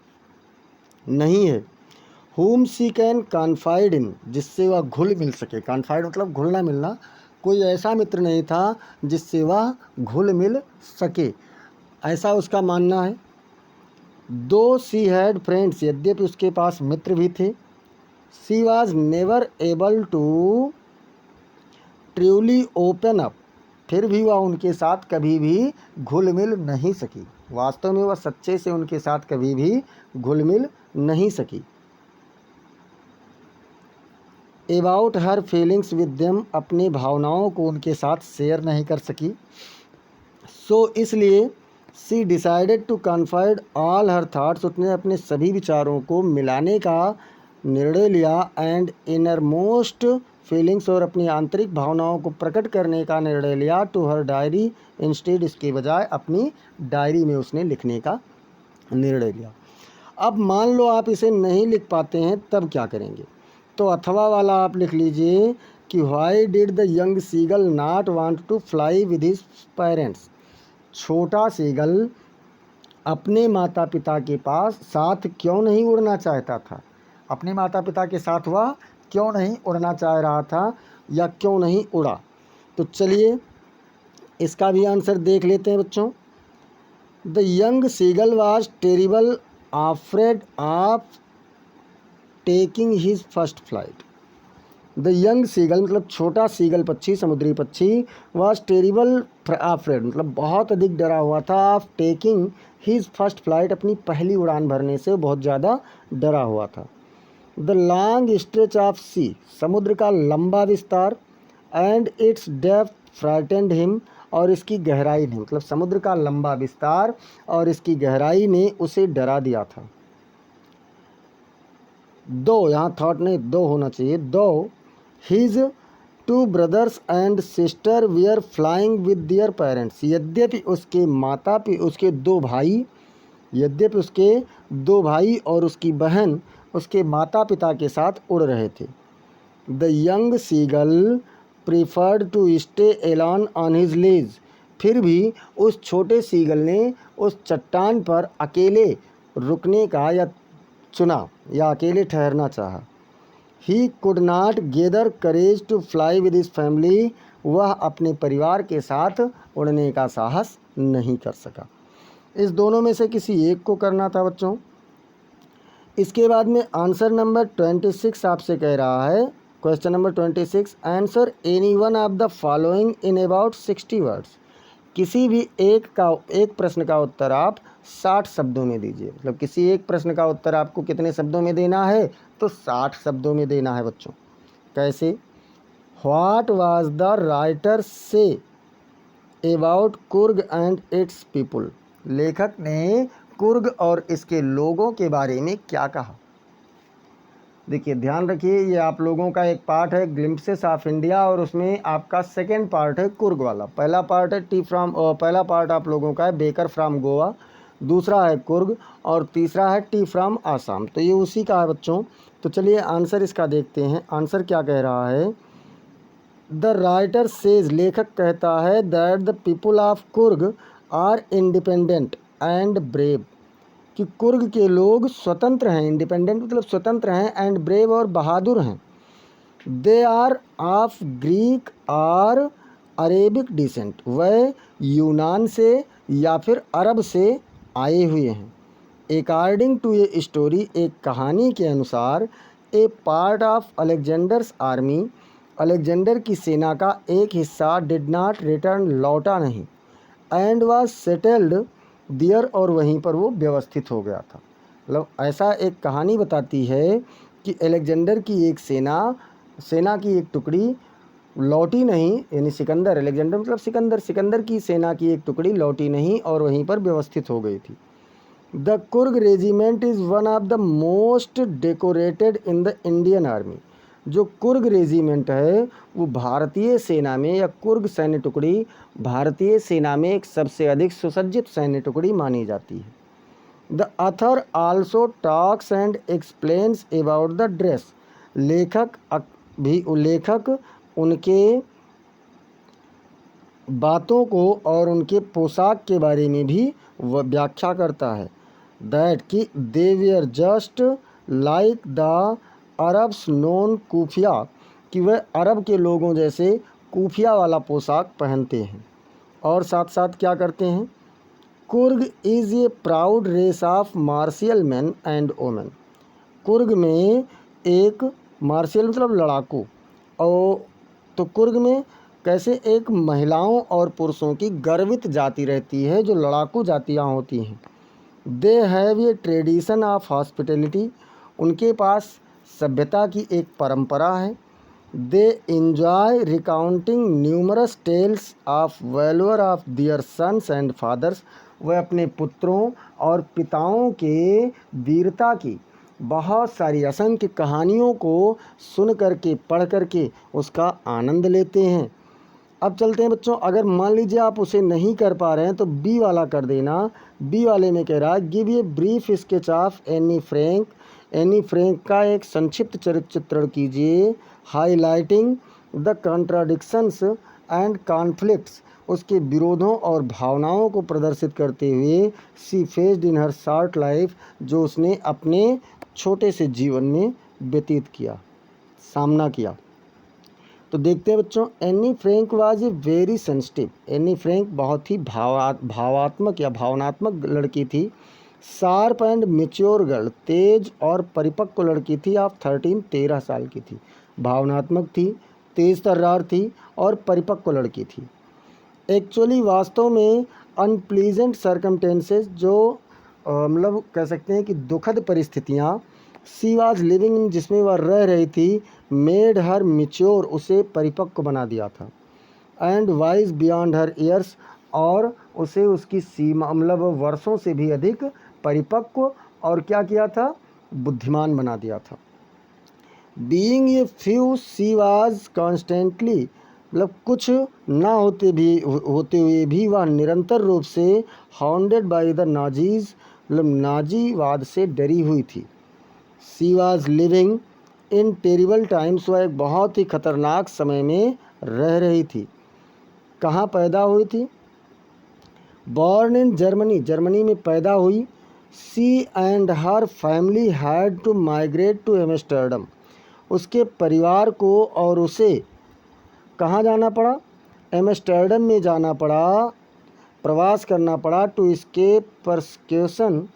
नहीं है। whom she can confide in, जिससे वह घुल मिल सके। कॉन्फाइड मतलब घुलना मिलना, कोई ऐसा मित्र नहीं था जिससे वह घुल मिल सके, ऐसा उसका मानना है। दो सी हैड फ्रेंड्स, यद्यपि उसके पास मित्र भी थे। She was never able to truly open up, फिर भी वह उनके साथ कभी भी घुल मिल नहीं सकी। वास्तव में वह सच्चे से उनके साथ कभी भी घुल मिल नहीं सकी। About her feelings with them, अपनी भावनाओं को उनके साथ शेयर नहीं कर सकी। सो इसलिए she decided to confide all her thoughts, उसने अपने सभी विचारों को मिलाने का निर्णय लिया। एंड इनर मोस्ट फीलिंग्स, और अपनी आंतरिक भावनाओं को प्रकट करने का निर्णय लिया टू हर डायरी इंस्टेड, इसके बजाय अपनी डायरी में उसने लिखने का निर्णय लिया। अब मान लो आप इसे नहीं लिख पाते हैं, तब क्या करेंगे? तो अथवा वाला आप लिख लीजिए कि why did the young seagull not want to fly with his parents, छोटा सीगल अपने माता पिता के पास साथ क्यों नहीं उड़ना चाहता था? अपने माता पिता के साथ वह क्यों नहीं उड़ना चाह रहा था या क्यों नहीं उड़ा? तो चलिए इसका भी आंसर देख लेते हैं बच्चों। The young seagull was terrible afraid of taking his first flight. The young seagull मतलब छोटा सीगल पक्षी, समुद्री पक्षी, वाज टेरिबल afraid मतलब बहुत अधिक डरा हुआ था, of taking his first flight, अपनी पहली उड़ान भरने से बहुत ज़्यादा डरा हुआ था। द लॉन्ग स्ट्रेच ऑफ सी, समुद्र का लंबा विस्तार, and it's depth frightened him, और इसकी गहराई ने, मतलब समुद्र का लंबा विस्तार और इसकी गहराई ने उसे डरा दिया था। दो, यहाँ थॉट नहीं दो होना चाहिए, दो his two brothers and sister VR flying with their parents, यद्यपि उसके दो भाई और उसकी बहन उसके माता पिता के साथ उड़ रहे थे। The young seagull preferred to stay alone on his ledge, फिर भी उस छोटे सीगल ने उस चट्टान पर अकेले रुकने का या चुना या अकेले ठहरना चाहा। He could not gather courage to fly with his family, वह अपने परिवार के साथ उड़ने का साहस नहीं कर सका। इस दोनों में से किसी एक को करना था बच्चों। इसके बाद में आंसर नंबर 26 आपसे कह रहा है, question number 26, answer any one of the following in about 60 words, किसी भी एक प्रश्न का उत्तर आप 60 शब्दों में दीजिए। मतलब किसी एक प्रश्न का उत्तर आपको कितने शब्दों में देना है? तो 60 शब्दों में देना है बच्चों। कैसे? What was the writer say about Coorg and it's people, लेखक ने कुर्ग और इसके लोगों के बारे में क्या कहा? देखिए ध्यान रखिए, ये आप लोगों का एक पार्ट है ग्लिम्पसेस ऑफ इंडिया, और उसमें आपका सेकंड पार्ट है कुर्ग वाला। पहला पार्ट है पहला पार्ट आप लोगों का है बेकर फ्रॉम गोवा, दूसरा है कुर्ग, और तीसरा है टी फ्रॉम आसाम। तो ये उसी का है बच्चों। तो चलिए आंसर इसका देखते हैं। आंसर क्या कह रहा है? द राइटर सेज, लेखक कहता है, that the people of Coorg are independent and brave, कि कुर्ग के लोग स्वतंत्र हैं, इंडिपेंडेंट मतलब स्वतंत्र हैं, एंड ब्रेव और बहादुर हैं। दे आर ऑफ ग्रीक और अरेबिक डिसेंट, वह यूनान से या फिर अरब से आए हुए हैं। अकॉर्डिंग टू ए स्टोरी, एक कहानी के अनुसार, a part of Alexander's army, Alexander की सेना का एक हिस्सा डिड नॉट रिटर्न, लौटा नहीं, एंड वाज सेटल्ड दियर, और वहीं पर वो व्यवस्थित हो गया था। मतलब ऐसा एक कहानी बताती है कि अलेक्जेंडर की एक सेना की एक टुकड़ी लौटी नहीं, यानी सिकंदर, अलेक्जेंडर मतलब सिकंदर की सेना की एक टुकड़ी लौटी नहीं और वहीं पर व्यवस्थित हो गई थी। The Coorg regiment is one of the most decorated in the Indian army, जो कुर्ग रेजिमेंट है वो भारतीय सेना में, या कुर्ग सैन्य टुकड़ी भारतीय सेना में एक सबसे अधिक सुसज्जित सैन्य टुकड़ी मानी जाती है। The author also talks and explains about the dress, लेखक उनके बातों को और उनके पोशाक के बारे में भी व्याख्या करता है। दैट कि they were just like the Arabs नॉन कूफिया, कि वह अरब के लोगों जैसे कूफिया वाला पोशाक पहनते हैं। और साथ साथ क्या करते हैं? Coorg is a proud race of martial men and women, Coorg में एक मार्शियल मतलब लड़ाकू, और तो कुर्ग में कैसे एक महिलाओं और पुरुषों की गर्वित जाति रहती है जो लड़ाकू जातियाँ होती हैं। They have a tradition of hospitality, उनके पास सभ्यता की एक परंपरा है। They enjoy recounting numerous tales of valour of their sons and fathers, वह अपने पुत्रों और पिताओं के वीरता की बहुत सारी असंख्य कहानियों को सुन करके पढ़ करके उसका आनंद लेते हैं। अब चलते हैं बच्चों, अगर मान लीजिए आप उसे नहीं कर पा रहे हैं तो बी वाला कर देना। बी वाले में कह रहा है give a brief sketch of Anne Frank, Anne Frank का एक संक्षिप्त चरित्र चित्रण कीजिए। Highlighting the contradictions and conflicts, उसके विरोधों और भावनाओं को प्रदर्शित करते हुए she faced in her short life, जो उसने अपने छोटे से जीवन में व्यतीत किया, सामना किया। तो देखते हैं बच्चों, Anne Frank was a very sensitive, Anne Frank बहुत ही भावात्मक या भावनात्मक लड़की थी। शार्प एंड मेच्योर गर्ल, तेज और परिपक्व लड़की थी। आप 13 साल की थी, भावनात्मक थी, तेज तर्रार थी और परिपक्व लड़की थी। एक्चुअली वास्तव में अनप्लीजेंट सर्कमटेंसेस, जो मतलब कह सकते हैं कि दुखद परिस्थितियाँ, सी वाज लिविंग इन, जिसमें वह रह रही थी, मेड हर मिच्योर, उसे परिपक्व बना दिया था। And wise beyond her years, और उसे उसकी सीमा मतलब वर्षों से भी अधिक परिपक्व और क्या किया था, बुद्धिमान बना दिया था। Being a few she was constantly, मतलब कुछ ना होते हुए भी वह निरंतर रूप से हाउंडेड बाय द नाजीज, मतलब नाजीवाद से डरी हुई थी। She was living in terrible times, वह एक बहुत ही खतरनाक समय में रह रही थी। कहाँ पैदा हुई थी? बॉर्न इन जर्मनी, जर्मनी में पैदा हुई। She and her family had to migrate to Amsterdam, उसके परिवार को और उसे कहाँ जाना पड़ा? एम्स्टर्डम में जाना पड़ा, प्रवास करना पड़ा। टू एस्केप परसिक्यूशन,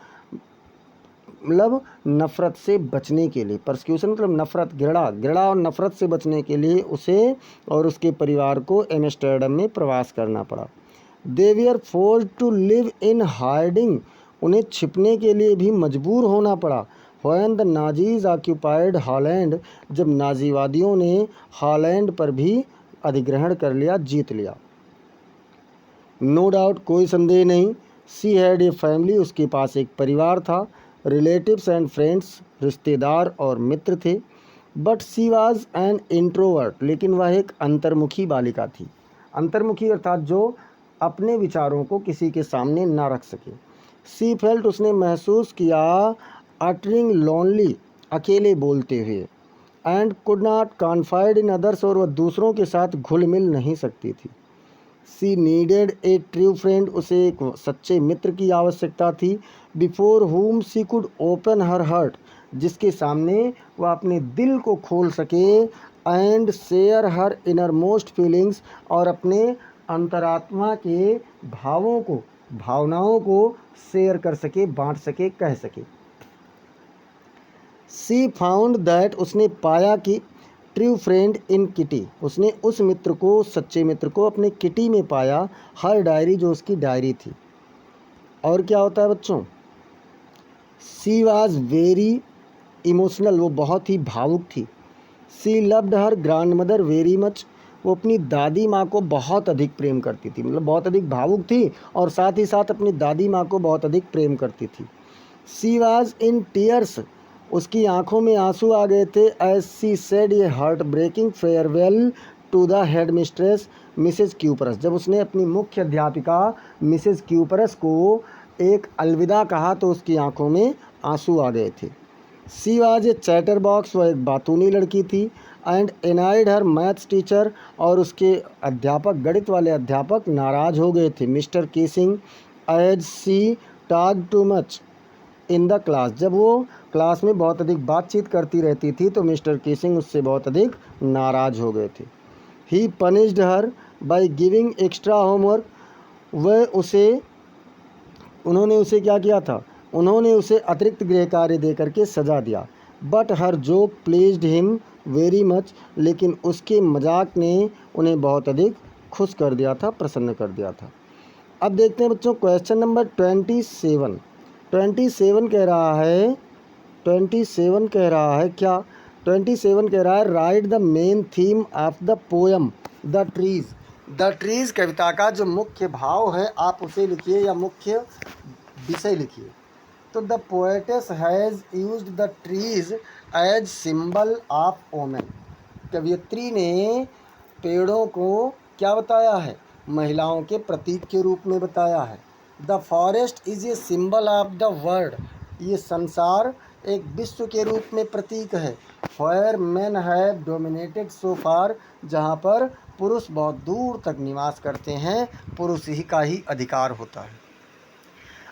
मतलब नफ़रत से बचने के लिए। परसिक्यूशन मतलब नफ़रत, घृणा और नफ़रत से बचने के लिए उसे और उसके परिवार को एम्स्टर्डम में प्रवास करना पड़ा। They were forced to live in hiding, उन्हें छिपने के लिए भी मजबूर होना पड़ा। When the Nazis occupied Holland, जब नाजीवादियों ने हॉलैंड पर भी अधिग्रहण कर लिया, जीत लिया। नो डाउट, कोई संदेह नहीं। सी हैड ए फैमिली, उसके पास एक परिवार था। रिलेटिव्स एंड फ्रेंड्स, रिश्तेदार और मित्र थे। But she was an introvert, लेकिन वह एक अंतर्मुखी बालिका थी। अंतर्मुखी अर्थात जो अपने विचारों को किसी के सामने ना रख सके। सी फेल्ट, उसने महसूस किया, अटरिंग लोनली, अकेले बोलते हुए। And could not confide in others, और वह दूसरों के साथ घुल मिल नहीं सकती थी। सी नीडेड ए ट्रू फ्रेंड, उसे एक सच्चे मित्र की आवश्यकता थी। बिफोर हुम सी कुड ओपन हर हार्ट, जिसके सामने वह अपने दिल को खोल सके। And share her inner most feelings, और अपने अंतरात्मा के भावनाओं को शेयर कर सके, बांट सके, कह सके। सी फाउंड दैट, उसने पाया कि ट्रू फ्रेंड इन किटी, उसने उस मित्र को, सच्चे मित्र को अपने किटी में पाया। हर डायरी, जो उसकी डायरी थी। और क्या होता है बच्चों? सी वाज वेरी इमोशनल, वो बहुत ही भावुक थी। She loved her grandmother very much, वो अपनी दादी माँ को बहुत अधिक प्रेम करती थी, मतलब बहुत अधिक भावुक थी और साथ ही साथ अपनी दादी माँ को बहुत अधिक प्रेम करती थी। सी वाज इन टीयर्स, उसकी आंखों में आंसू आ गए थे। As she said a heart breaking farewell to the head mistress Mrs Kuperus, जब उसने अपनी मुख्य अध्यापिका मिसेज क्यूपरस को एक अलविदा कहा तो उसकी आंखों में आंसू आ गए थे। She was a chatter box, वह एक बातूनी लड़की थी। एंड एनाइड हर मैथ्स टीचर, और उसके अध्यापक, गणित वाले अध्यापक नाराज़ हो गए थे। Mr Keesing as she talk too much in the class, जब वो क्लास में बहुत अधिक बातचीत करती रहती थी तो मिस्टर केसिंग उससे बहुत अधिक नाराज़ हो गए थे। He punished her by giving extra homework, उन्होंने उसे क्या किया था? उन्होंने उसे अतिरिक्त गृह कार्य दे करके सजा दिया। But her joke pleased him, very much, लेकिन उसके मजाक ने उन्हें बहुत अधिक खुश कर दिया था, प्रसन्न कर दिया था। अब देखते हैं बच्चों क्वेश्चन नंबर 27। 27 कह रहा है, 27 कह रहा है क्या? 27 कह रहा है write the main theme of the poem the trees. The trees कविता का जो मुख्य भाव है आप उसे लिखिए या मुख्य विषय लिखिए। तो the poetess has used the trees as symbol of women. कवियत्री ने पेड़ों को क्या बताया है? महिलाओं के प्रतीक के रूप में बताया है। The forest is a symbol of the world. ये संसार एक विश्व के रूप में प्रतीक है। वेयर मेन हैव डोमिनेटेड सो फार, जहाँ पर पुरुष बहुत दूर तक निवास करते हैं, पुरुष ही का ही अधिकार होता है।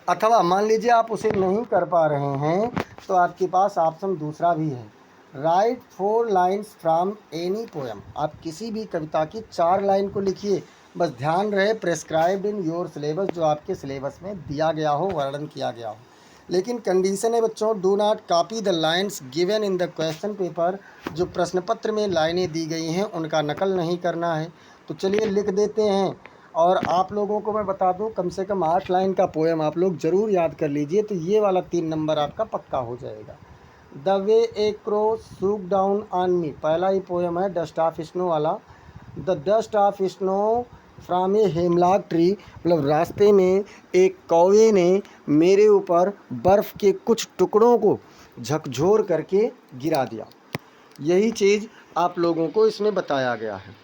अथवा मान लीजिए आप उसे नहीं कर पा रहे हैं तो आपके पास ऑप्शन दूसरा भी है, right 4 lines from any poem. आप किसी भी कविता की 4 लाइन को लिखिए, बस ध्यान रहे प्रेस्क्राइब्ड इन योर सिलेबस, जो आपके सिलेबस में दिया गया हो, वर्णन किया गया हो। लेकिन कंडीशन है बच्चों, do not copy the lines given in the question paper. जो प्रश्न पत्र में लाइनें दी गई हैं उनका नकल नहीं करना है। तो चलिए लिख देते हैं। और आप लोगों को मैं बता दूं, कम से कम 8 लाइन का पोएम आप लोग ज़रूर याद कर लीजिए, तो ये वाला 3 नंबर आपका पक्का हो जाएगा। The way a crow shook down on me, पहला ही पोएम है डस्ट ऑफ स्नो वाला। The dust of snow from a hemlock tree, मतलब रास्ते में एक कौवे ने मेरे ऊपर बर्फ़ के कुछ टुकड़ों को झकझोर करके गिरा दिया। यही चीज़ आप लोगों को इसमें बताया गया है।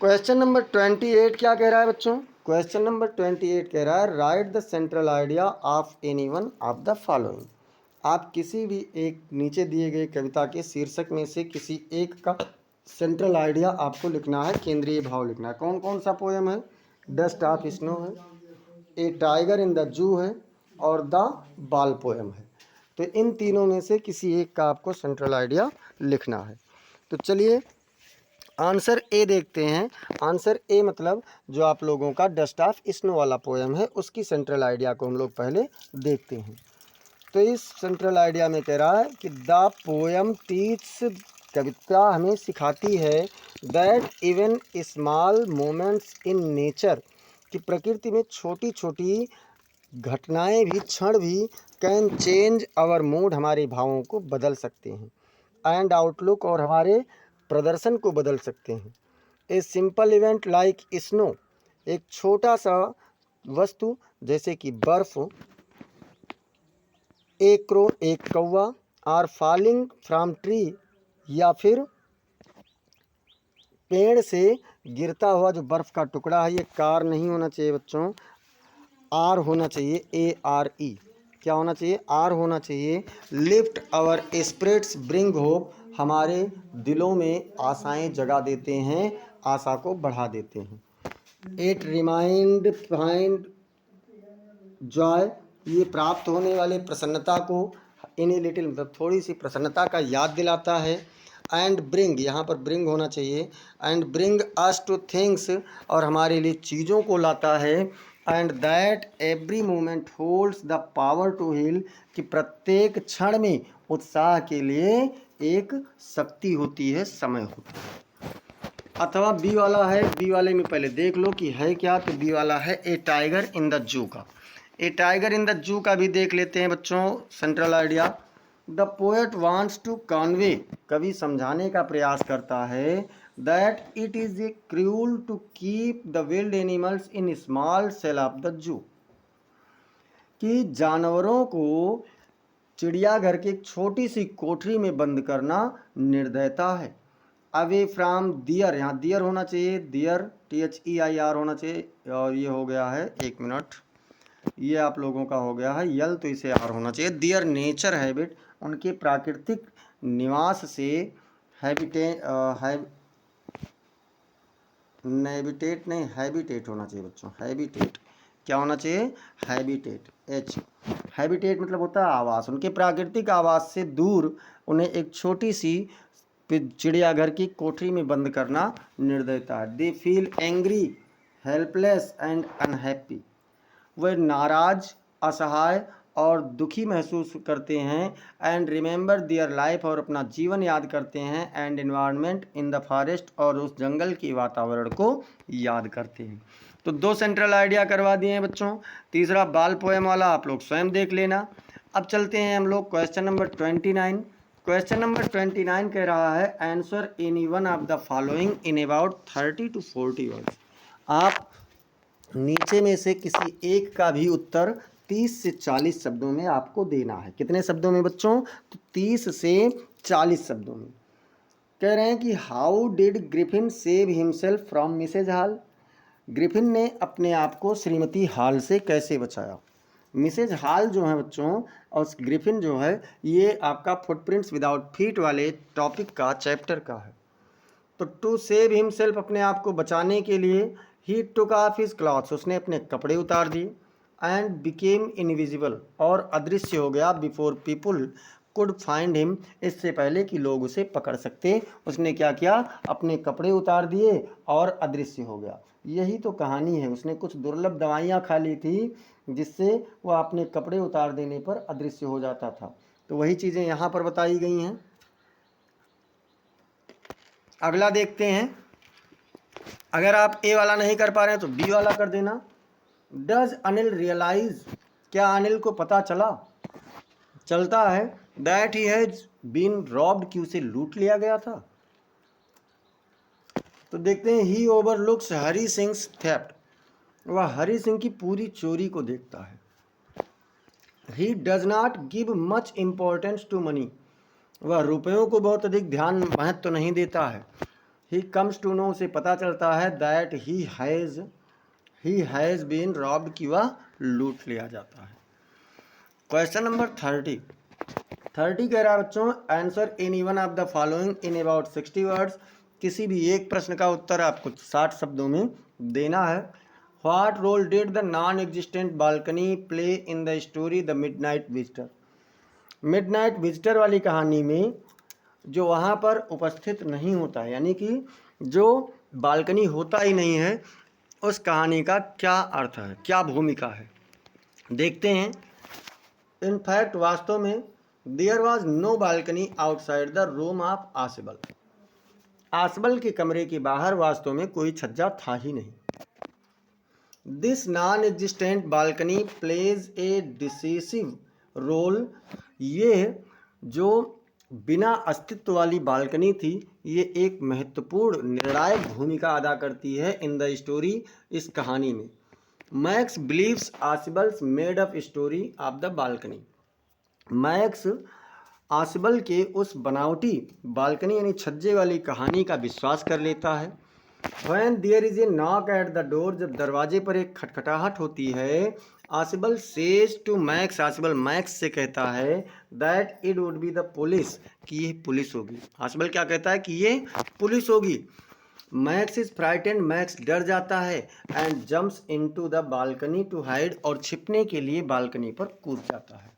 क्वेश्चन नंबर 28 क्या कह रहा है बच्चों? क्वेश्चन नंबर 28 कह रहा है write the central idea of any one of the following. आप किसी भी एक नीचे दिए गए कविता के शीर्षक में से किसी एक का सेंट्रल आइडिया आपको लिखना है, केंद्रीय भाव लिखना है। कौन कौन सा पोएम है? डस्ट ऑफ स्नो है, ए टाइगर इन द जू है और द बाल पोएम है। तो इन तीनों में से किसी एक का आपको सेंट्रल आइडिया लिखना है। तो चलिए आंसर ए देखते हैं। आंसर ए मतलब जो आप लोगों का डस्ट ऑफ स्नो वाला पोएम है उसकी सेंट्रल आइडिया को हम लोग पहले देखते हैं। तो इस सेंट्रल आइडिया में कह रहा है कि द पोएम टीच, कविता हमें सिखाती है that even small moments in nature, कि प्रकृति में छोटी छोटी घटनाएं भी, क्षण भी कैन चेंज आवर मूड, हमारे भावों को बदल सकते हैं, एंड आउटलुक, और हमारे प्रदर्शन को बदल सकते हैं। A simple event like snow, एक छोटा सा वस्तु जैसे कि बर्फ, एक क्रो एक कौवा, आर फॉलिंग फ्रॉम ट्री, या फिर पेड़ से गिरता हुआ जो बर्फ़ का टुकड़ा है। ये कार नहीं होना चाहिए बच्चों, आर होना चाहिए, ARE। क्या होना चाहिए? आर होना चाहिए। Lift our spirits bring hope, हमारे दिलों में आशाएं जगा देते हैं, आशा को बढ़ा देते हैं। इट रिमाइंड फाइंड जॉय, ये प्राप्त होने वाले प्रसन्नता को, इन ए लिटिल मतलब थोड़ी सी प्रसन्नता का याद दिलाता है। एंड ब्रिंग, यहाँ पर ब्रिंग होना चाहिए, and bring us to things, और हमारे लिए चीज़ों को लाता है। And that every moment holds the power to heal, कि प्रत्येक क्षण में उत्साह के लिए एक शक्ति होती है, समय होता है। अथवा बी वाला है, बी वाले में पहले देख लो कि है क्या। तो बी वाला है ए टाइगर इन द जू का। ए टाइगर इन द जू का भी देख लेते हैं बच्चों central idea. The poet wants to convey, कवि समझाने का प्रयास करता है, that it is a cruel to keep the wild animals in small cell of the zoo, कि जानवरों को चिड़ियाघर की एक छोटी सी कोठरी में बंद करना निर्दयता है। अवे फ्राम दियर, यहाँ दियर होना चाहिए, दियर THEIR होना चाहिए, और ये हो गया है, एक मिनट, ये आप लोगों का हो गया है यल, तो इसे आर होना चाहिए। दियर नेचर हैबिट, उनके प्राकृतिक निवास से, हैबिटेट नहीं, हैबिटेट होना चाहिए बच्चों, हैबिटेट। क्या होना चाहिए? हैबिटेट, हैबिटेट मतलब होता है आवास। उनके प्राकृतिक आवास से दूर उन्हें एक छोटी सी चिड़ियाघर की कोठरी में बंद करना निर्दयता है। They feel angry, helpless and unhappy, वह नाराज, असहाय और दुखी महसूस करते हैं, एंड रिमेंबर देयर लाइफ और अपना जीवन याद करते हैं, and environment in the forest और उस जंगल के वातावरण को याद करते हैं। तो 2 सेंट्रल आइडिया करवा दिए हैं बच्चों। तीसरा बाल पोएम वाला आप लोग स्वयं देख लेना। अब चलते हैं हम लोग क्वेश्चन नंबर 29। क्वेश्चन नंबर 29 कह रहा है answer any one of the following in about 30 to 40 words. आप नीचे में से किसी एक का भी उत्तर 30 से 40 शब्दों में आपको देना है। कितने शब्दों में बच्चों? तो 30 से 40 शब्दों में। कह रहे हैं कि how did Griffin save himself from Mrs Hall. Griffin ने अपने आप को श्रीमती हॉल से कैसे बचाया। मिसेज हॉल जो है बच्चों और ग्रिफिन जो है ये आपका फुटप्रिंट्स विदाउट फीट वाले टॉपिक का चैप्टर का है। तो टू सेव हिमसेल्फ अपने आप को बचाने के लिए ही टुक ऑफ हिज क्लॉथ्स उसने अपने कपड़े उतार दिए, एंड बिकेम इनविजिबल और अदृश्य हो गया, before people could find him इससे पहले कि लोग उसे पकड़ सकते उसने क्या किया, अपने कपड़े उतार दिए और अदृश्य हो गया। यही तो कहानी है। उसने कुछ दुर्लभ दवाइयाँ खा ली थी जिससे वह अपने कपड़े उतार देने पर अदृश्य हो जाता था। तो वही चीज़ें यहाँ पर बताई गई हैं। अगला देखते हैं। अगर आप ए वाला नहीं कर पा रहे हैं तो बी वाला कर देना। डज अनिल रियलाइज क्या अनिल को पता चलता है that he has been robbed कि उसे लूट लिया गया था। तो देखते हैं he overlooks Hari Singh's theft वह हरी सिंह की पूरी चोरी को देखता है। He does not give much importance to money वह रुपयों को बहुत अधिक ध्यान महत्व तो नहीं देता है। ही कम्स टू नो उसे पता चलता है that he has been robbed कि वह लूट लिया जाता है। क्वेश्चन नंबर 30 कह रहा है बच्चों answer any one of the following in about 60 words. किसी भी एक प्रश्न का उत्तर आपको 60 शब्दों में देना है। What role did the non existent balcony play in the story the midnight visitor. Midnight visitor वाली कहानी में जो वहाँ पर उपस्थित नहीं होता है यानी कि जो बालकनी होता ही नहीं है उस कहानी का क्या अर्थ है, क्या भूमिका है, देखते हैं। इनफैक्ट वास्तव में there was no balcony outside the room of Ausable. Ausable के कमरे के बाहर वास्तव में कोई छज्जा था ही नहीं। This non existent balcony plays a decisive role. ये जो बिना अस्तित्व वाली बालकनी थी ये एक महत्वपूर्ण निर्णायक भूमिका अदा करती है इन द स्टोरी इस कहानी में। Max believes Ausable's made up story of the balcony. Max Ausable के उस बनावटी बालकनी यानी छज्जे वाली कहानी का विश्वास कर लेता है। When there is a knock at the door जब दरवाजे पर एक खटखटाहट होती है आसिबल says to मैक्स आसिबल मैक्स से कहता है that it would be the police कि ये पुलिस होगी। आसिबल क्या कहता है कि ये पुलिस होगी। मैक्स इज फ्राइटेंड मैक्स डर जाता है and jumps into the balcony to hide और छिपने के लिए बालकनी पर कूद जाता है।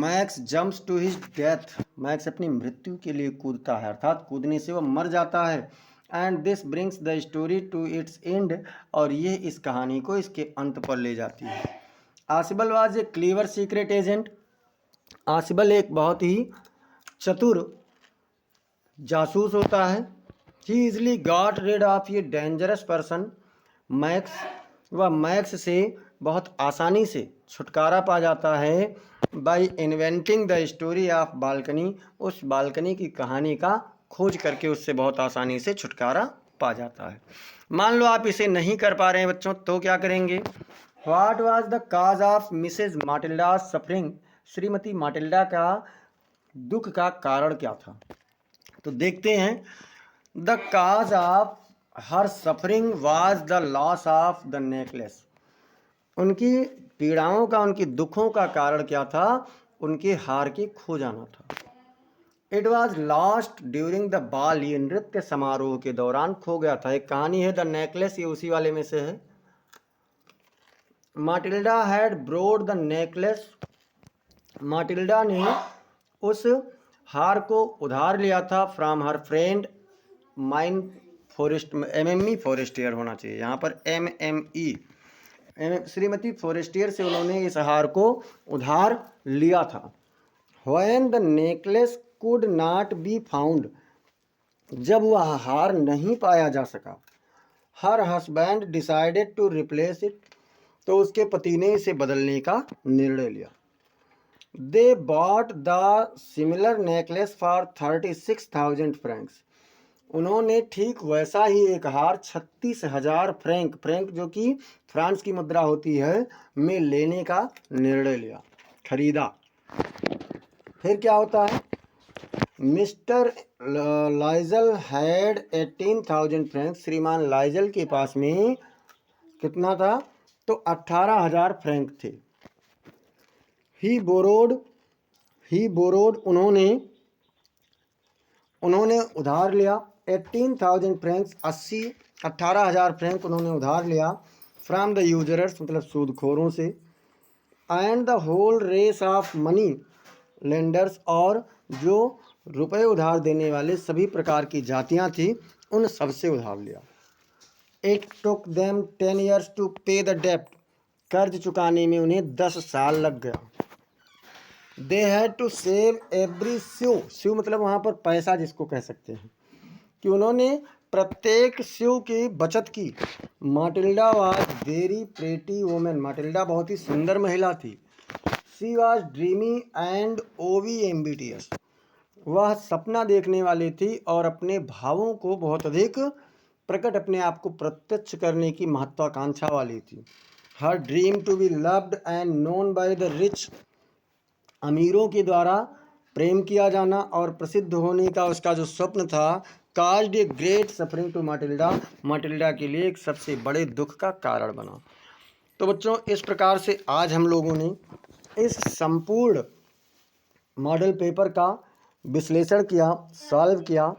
Max jumps to his death Max अपनी मृत्यु के लिए कूदता है अर्थात कूदने से वह मर जाता है। And this brings the story to its end और ये इस कहानी को इसके अंत पर ले जाती है। Ausable was a clever secret agent. Ausable एक बहुत ही चतुर जासूस होता है। He easily got rid of ये डेंजरस पर्सन। मैक्स वह मैक्स से बहुत आसानी से छुटकारा पा जाता है by inventing the story of balcony उस बालकनी की कहानी का खोज करके उससे बहुत आसानी से छुटकारा पा जाता है। मान लो आप इसे नहीं कर पा रहे हैं बच्चों तो क्या करेंगे। What was the cause of Mrs Matilda suffering श्रीमती माटिल्डा का दुख का कारण क्या था। तो देखते हैं। The cause of her suffering was the loss of the necklace. उनकी पीड़ाओं का उनकी दुखों का कारण क्या था, उनके हार के खो जाना था। It was lost during the ball ये नृत्य समारोह के दौरान खो गया था। एक कहानी है द नेकलेस ये उसी वाले में से है। Matilda had borrowed the necklace Matilda ने उस हार को उधार लिया था from her friend mine forest MME Forestier होना चाहिए यहाँ पर MME श्रीमती फॉरेस्टियर से उन्होंने इस हार को उधार लिया था। When the necklace could not be found, जब वह हार नहीं पाया जा सका, her husband decided to replace it, तो उसके पति ने इसे बदलने का निर्णय लिया। They bought the similar necklace for 36,000 francs, उन्होंने ठीक वैसा ही एक हार 36,000 फ्रैंक जो कि फ्रांस की मुद्रा होती है में लेने का निर्णय लिया, खरीदा। फिर क्या होता है, मिस्टर लाइजल हैड 18,000 फ्रैंक, श्रीमान लाइजल के पास में कितना था, तो 18,000 फ्रैंक थे। ही बोरोड, उन्होंने उधार लिया 18,000 फ्रैंक्स, 18,000 फ्रैंक उन्होंने उधार लिया फ्रॉम द यूजर्स, मतलब सूदखोरों से, and the whole race of money lenders, और जो रुपए उधार देने वाले सभी प्रकार की जातियां थी उन सबसे उधार लिया। It took them 10 years to pay the डेप्ट, कर्ज चुकाने में उन्हें 10 साल लग गया। They had to save every sou मतलब वहाँ पर पैसा जिसको कह सकते हैं, कि उन्होंने प्रत्येक स्यू की बचत की। माटिल्डा वाज वेरी प्रेटी वोमेन, माटिल्डा बहुत ही सुंदर महिला थी। शी वाज ड्रीमी एंड एम्बिटियस, वह सपना देखने वाली थी और अपने भावों को बहुत अधिक प्रकट, अपने आप को प्रत्यक्ष करने की महत्वाकांक्षा वाली थी। Her dream to be loved and known by the rich, अमीरों के द्वारा प्रेम किया जाना और प्रसिद्ध होने का उसका जो स्वप्न था, caused a great suffering to Matilda, Matilda के लिए एक सबसे बड़े दुख का कारण बना। तो बच्चों, इस प्रकार से आज हम लोगों ने इस संपूर्ण मॉडल पेपर का विश्लेषण किया, सॉल्व किया।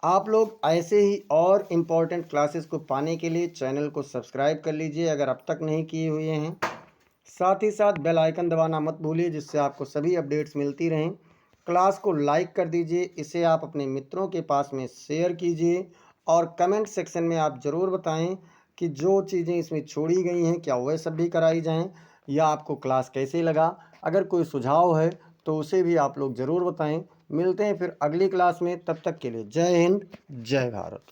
आप लोग ऐसे ही और इम्पोर्टेंट क्लासेस को पाने के लिए चैनल को सब्सक्राइब कर लीजिए अगर अब तक नहीं किए हुए हैं। साथ ही साथ बेल आइकन दबाना मत भूलिए, जिससे आपको सभी अपडेट्स मिलती रहें। क्लास को लाइक कर दीजिए, इसे आप अपने मित्रों के पास में शेयर कीजिए, और कमेंट सेक्शन में आप ज़रूर बताएं कि जो चीज़ें इसमें छोड़ी गई हैं क्या वह सब भी कराई जाएं, या आपको क्लास कैसे लगा। अगर कोई सुझाव है तो उसे भी आप लोग ज़रूर बताएं। मिलते हैं फिर अगली क्लास में, तब तक के लिए जय हिंद, जय भारत।